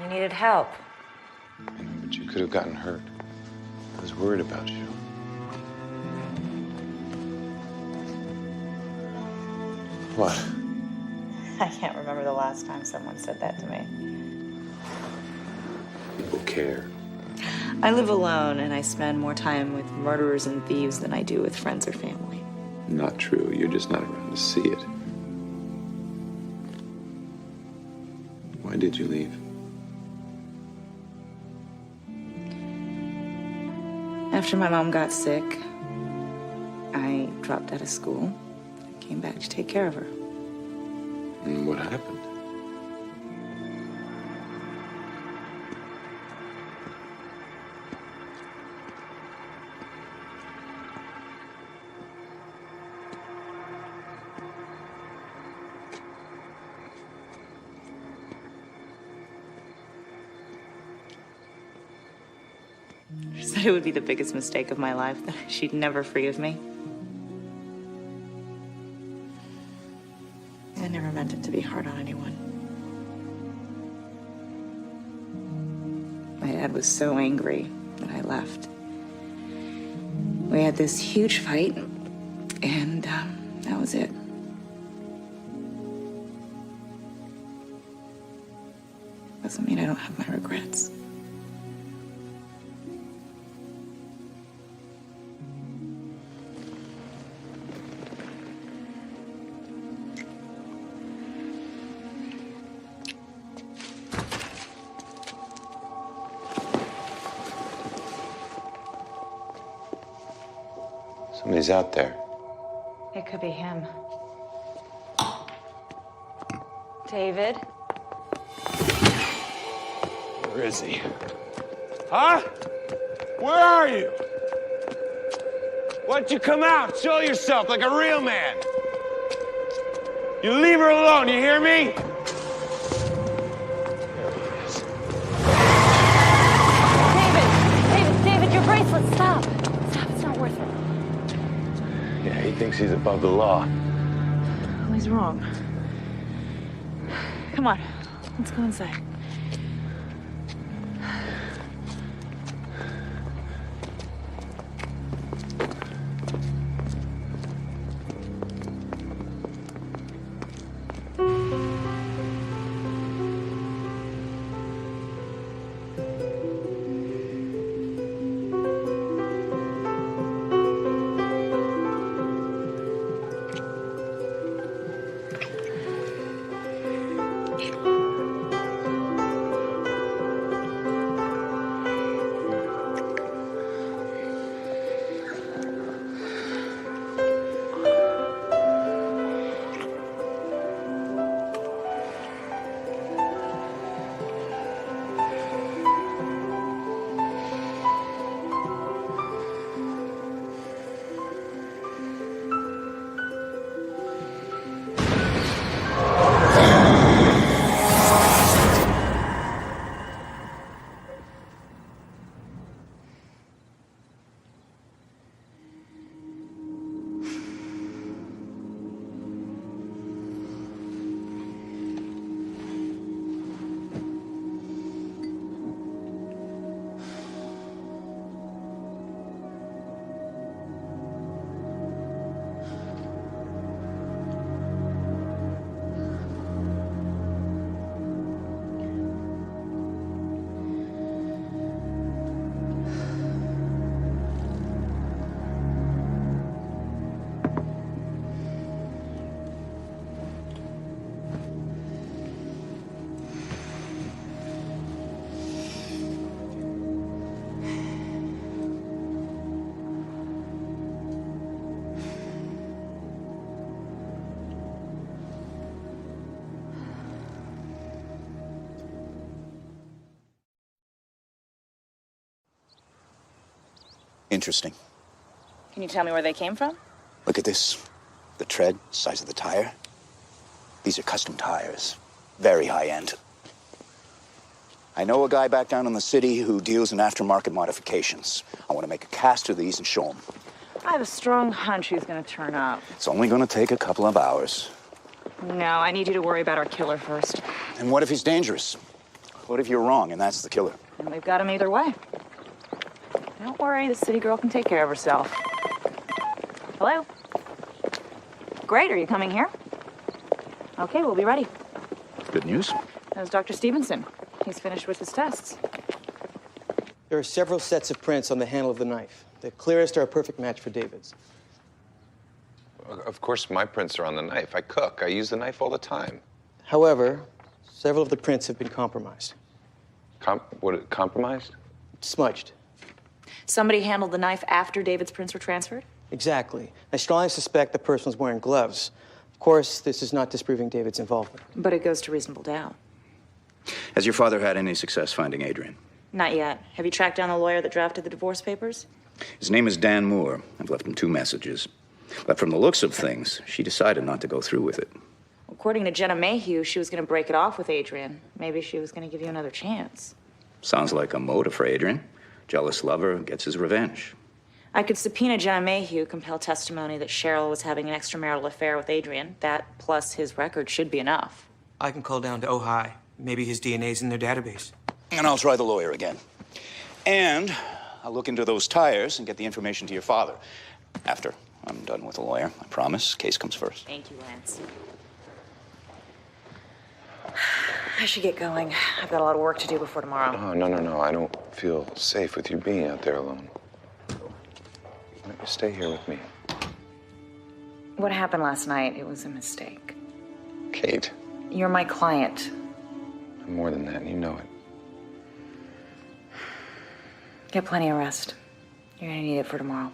You needed help. I know, but you could have gotten hurt. I was worried about you. What? I can't remember the last time someone said that to me. People care. I live alone, and I spend more time with murderers and thieves than I do with friends or family. Not true. You're just not around to see it. Why did you leave? After my mom got sick, I dropped out of school. Came back to take care of her. And what happened? She said it would be the biggest mistake of my life, that she'd never forgive me. I never meant it to be hard on anyone. My dad was so angry that I left. We had this huge fight, and that was it. Doesn't mean I don't have my regrets. Somebody's out there. It could be him. David? Where is he? Huh? Where are you? Why don't you come out? Show yourself like a real man. You leave her alone, you hear me? David, your bracelet, stop. Stop, it's not worth it. Yeah, he thinks he's above the law. Well, he's wrong. Come on, let's go inside. Interesting. Can you tell me where they came from? Look at this. The tread, size of the tire. These are custom tires. Very high end. I know a guy back down in the city who deals in aftermarket modifications. I want to make a cast of these and show him. I have a strong hunch he's gonna turn up. It's only going to take a couple of hours. No, I need you to worry about our killer first. And what if he's dangerous? What if you're wrong and that's the killer? And we've got him either way. Don't worry, the city girl can take care of herself. Hello? Great, are you coming here? Okay, we'll be ready. Good news. There's Dr. Stevenson. He's finished with his tests. There are several sets of prints on the handle of the knife. The clearest are a perfect match for David's. Of course, my prints are on the knife. I cook. I use the knife all the time. However, several of the prints have been compromised. Compromised? Smudged. Somebody handled the knife after David's prints were transferred? Exactly. I strongly suspect the person was wearing gloves. Of course, this is not disproving David's involvement. But it goes to reasonable doubt. Has your father had any success finding Adrian? Not yet. Have you tracked down the lawyer that drafted the divorce papers? His name is Dan Moore. I've left him 2 messages. But from the looks of things, she decided not to go through with it. According to Jenna Mayhew, she was going to break it off with Adrian. Maybe she was going to give you another chance. Sounds like a motive for Adrian. Jealous lover gets his revenge. I could subpoena Jenna Mayhew, compel testimony that Cheryl was having an extramarital affair with Adrian. That plus his record should be enough. I can call down to Ojai. Maybe his DNA's in their database. And I'll try the lawyer again. And I'll look into those tires and get the information to your father. After I'm done with the lawyer, I promise. Case comes first. Thank you, Lance. I should get going. I've got a lot of work to do before tomorrow. Oh, no. I don't feel safe with you being out there alone. Why don't you stay here with me? What happened last night, it was a mistake. Kate, You're my client. I'm more than that, and you know it. Get plenty of rest. You're gonna need it for tomorrow.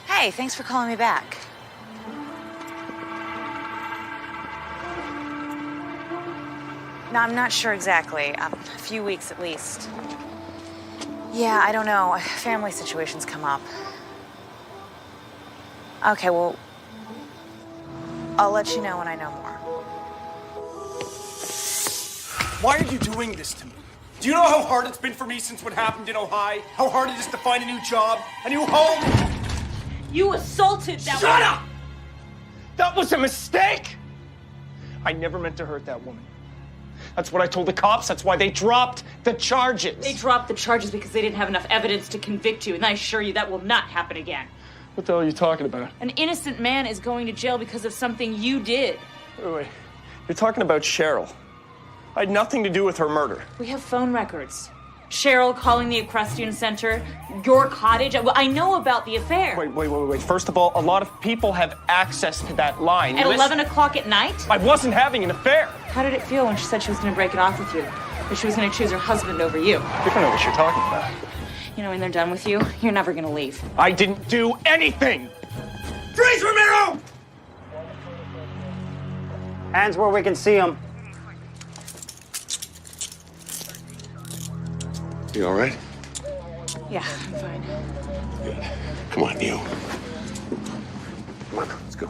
Hey, thanks for calling me back. No, I'm not sure exactly. A few weeks at least. Yeah, I don't know. Family situations come up. Okay, well, I'll let you know when I know more. Why are you doing this to me? Do you know how hard it's been for me since what happened in Ohio? How hard it is to find a new job, a new home? You assaulted that Shut up! That was a mistake! I never meant to hurt that woman. That's what I told the cops. That's why they dropped the charges. They dropped the charges because they didn't have enough evidence to convict you, and I assure you that will not happen again. What the hell are you talking about? An innocent man is going to jail because of something you did. Wait. You're talking about Cheryl. I had nothing to do with her murder. We have phone records. Cheryl calling the equestrian center, your cottage. I know about the affair. Wait. First of all, a lot of people have access to that line. At 11 o'clock at night? I wasn't having an affair. How did it feel when she said she was going to break it off with you? That she was going to choose her husband over you? You don't know what you're talking about. You know, when they're done with you, you're never going to leave. I didn't do anything! Freeze, Romero! Hands where we can see them. You all right? Yeah, I'm fine. Good. Come on, you. Come on, let's go.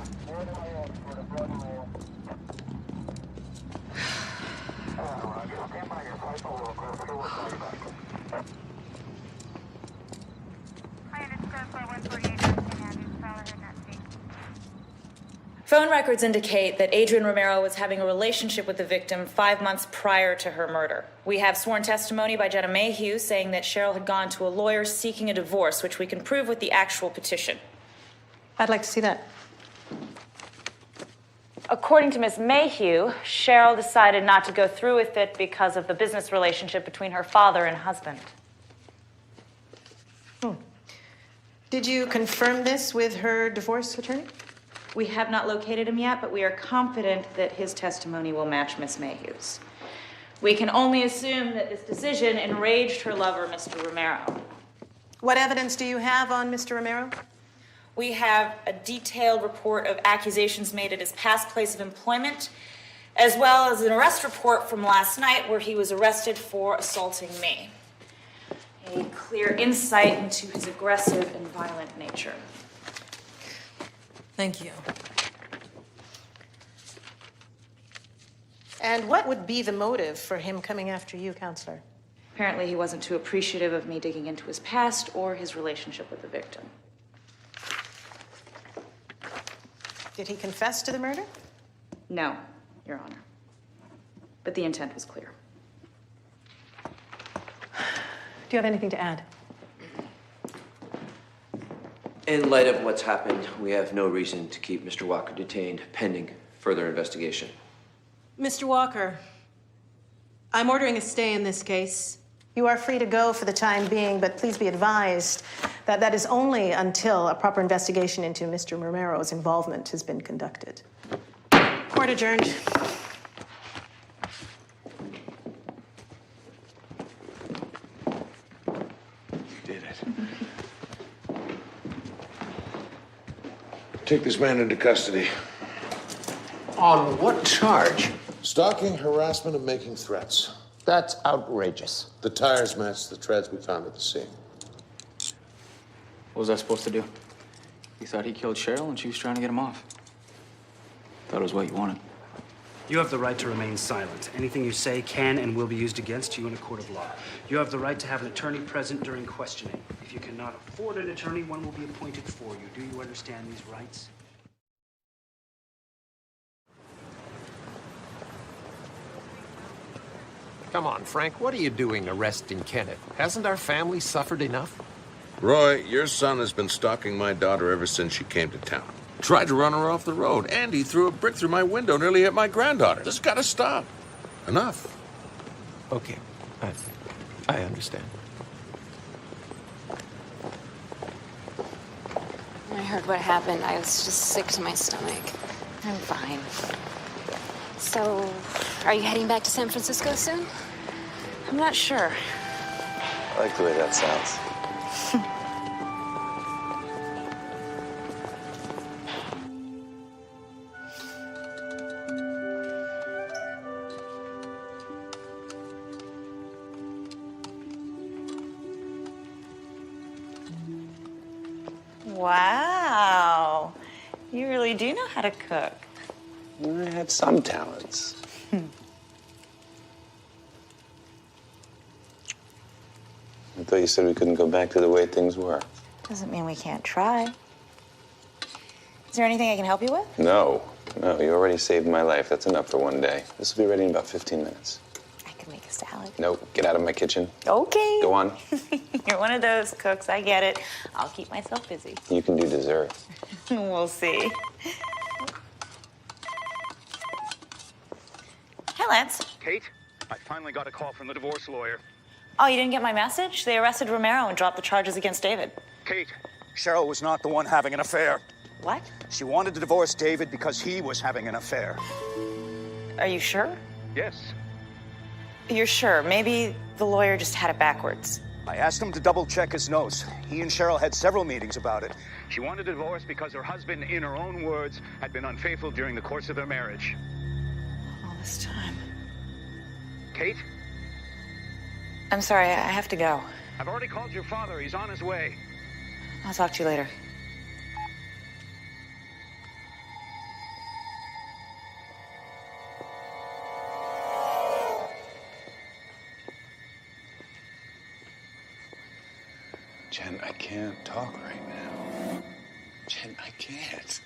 Phone records indicate that Adrian Romero was having a relationship with the victim 5 months prior to her murder. We have sworn testimony by Jenna Mayhew saying that Cheryl had gone to a lawyer seeking a divorce, which we can prove with the actual petition. I'd like to see that. According to Ms. Mayhew, Cheryl decided not to go through with it because of the business relationship between her father and husband. Did you confirm this with her divorce attorney? We have not located him yet, but we are confident that his testimony will match Ms. Mayhew's. We can only assume that this decision enraged her lover, Mr. Romero. What evidence do you have on Mr. Romero? We have a detailed report of accusations made at his past place of employment, as well as an arrest report from last night where he was arrested for assaulting me. A clear insight into his aggressive and violent nature. Thank you. And what would be the motive for him coming after you, Counselor? Apparently, he wasn't too appreciative of me digging into his past or his relationship with the victim. Did he confess to the murder? No, Your Honor. But the intent was clear. Do you have anything to add? In light of what's happened, we have no reason to keep Mr. Walker detained pending further investigation. Mr. Walker, I'm ordering a stay in this case. You are free to go for the time being, but please be advised that that is only until a proper investigation into Mr. Romero's involvement has been conducted. Court adjourned. Did it. Take this man into custody. On what charge? Stalking, harassment, and making threats. That's outrageous. The tires match the treads we found at the scene. What was I supposed to do? You thought he killed Cheryl and she was trying to get him off. Thought it was what you wanted. You have the right to remain silent. Anything you say can and will be used against you in a court of law. You have the right to have an attorney present during questioning. If you cannot afford an attorney, one will be appointed for you. Do you understand these rights? Come on, Frank, what are you doing arresting Kenneth? Hasn't our family suffered enough? Roy, your son has been stalking my daughter ever since she came to town. Tried to run her off the road, and he threw a brick through my window, nearly hit my granddaughter. This has got to stop. Enough. Okay, I understand. When I heard what happened, I was just sick to my stomach. I'm fine. So, are you heading back to San Francisco soon? I'm not sure. I like the way that sounds. Wow. You really do know how to cook. I have some talents. I thought you said we couldn't go back to the way things were. Doesn't mean we can't try. Is there anything I can help you with? No, you already saved my life. That's enough for one day. This will be ready in about 15 minutes. I can make a salad. No, get out of my kitchen. Okay. Go on. You're one of those cooks. I get it. I'll keep myself busy. You can do dessert. We'll see. Hi, Lance. Kate, I finally got a call from the divorce lawyer. Oh, you didn't get my message? They arrested Romero and dropped the charges against David. Kate, Cheryl was not the one having an affair. What? She wanted to divorce David because he was having an affair. Are you sure? Yes. You're sure? Maybe the lawyer just had it backwards. I asked him to double-check his notes. He and Cheryl had several meetings about it. She wanted a divorce because her husband, in her own words, had been unfaithful during the course of their marriage. All this time. Kate? I'm sorry, I have to go. I've already called your father. He's on his way. I'll talk to you later. Jen, I can't talk right now. Jen, I can't.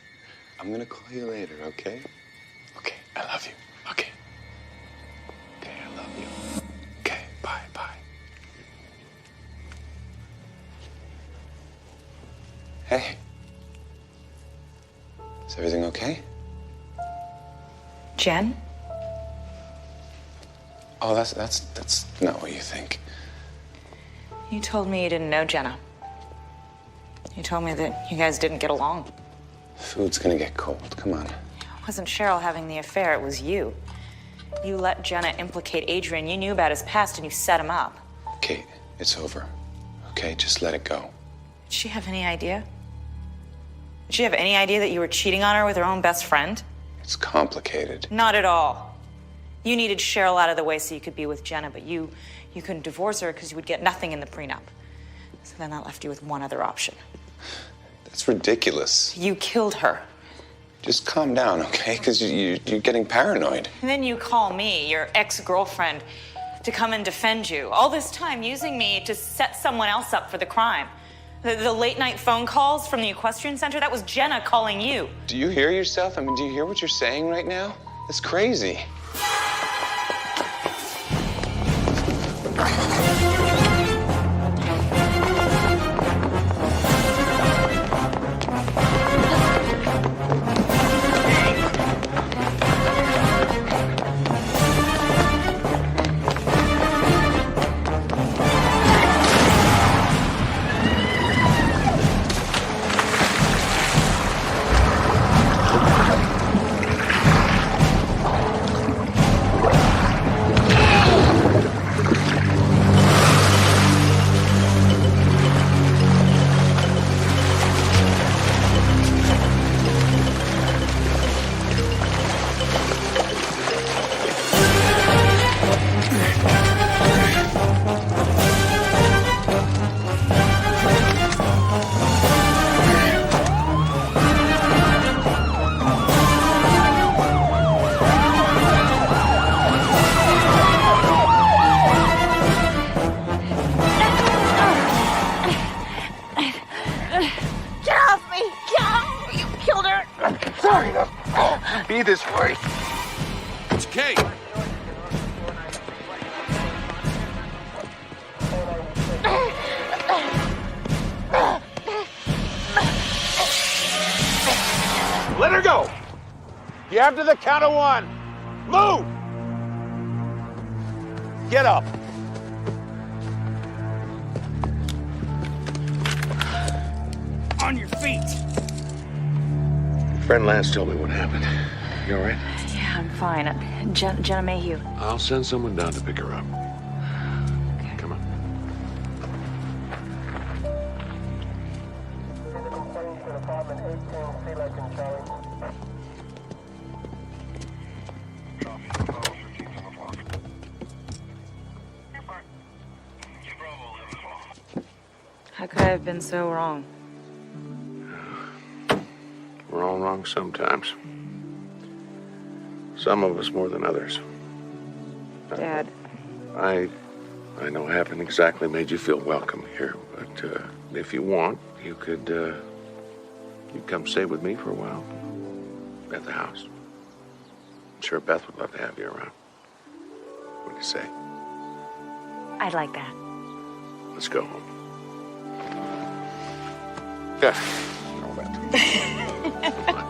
I'm gonna call you later, okay? Okay, I love you. Okay. Okay, I love you. Okay, bye. Hey. Is everything okay? Jen? Oh, that's not what you think. You told me you didn't know Jenna. You told me that you guys didn't get along. Food's gonna get cold. Come on. It wasn't Cheryl having the affair, it was you. You let Jenna implicate Adrian. You knew about his past and you set him up. Kate, it's over. Okay, just let it go. Did she have any idea? Did she have any idea that you were cheating on her with her own best friend? It's complicated. Not at all. You needed Cheryl out of the way so you could be with Jenna, but you couldn't divorce her because you would get nothing in the prenup. So then that left you with one other option. That's ridiculous. You killed her. Just calm down, okay? Because you're getting paranoid. And then you call me, your ex-girlfriend, to come and defend you. All this time using me to set someone else up for the crime. The late-night phone calls from the equestrian center, that was Jenna calling you. Do you hear yourself? I mean, do you hear what you're saying right now? It's crazy. Be this way. It's Kate. Let her go! You have to the count of one. Move! Get up. On your feet! Friend Lance told me what happened. You all right? Yeah, I'm fine. Jenna Mayhew. I'll send someone down to pick her up. Come on. How could I have been so wrong? We're all wrong sometimes. Some of us more than others. Dad. I know I haven't exactly made you feel welcome here, but if you want, you could come stay with me for a while at the house. I'm sure Beth would love to have you around. What do you say? I'd like that. Let's go home. Yeah. All that. Come on.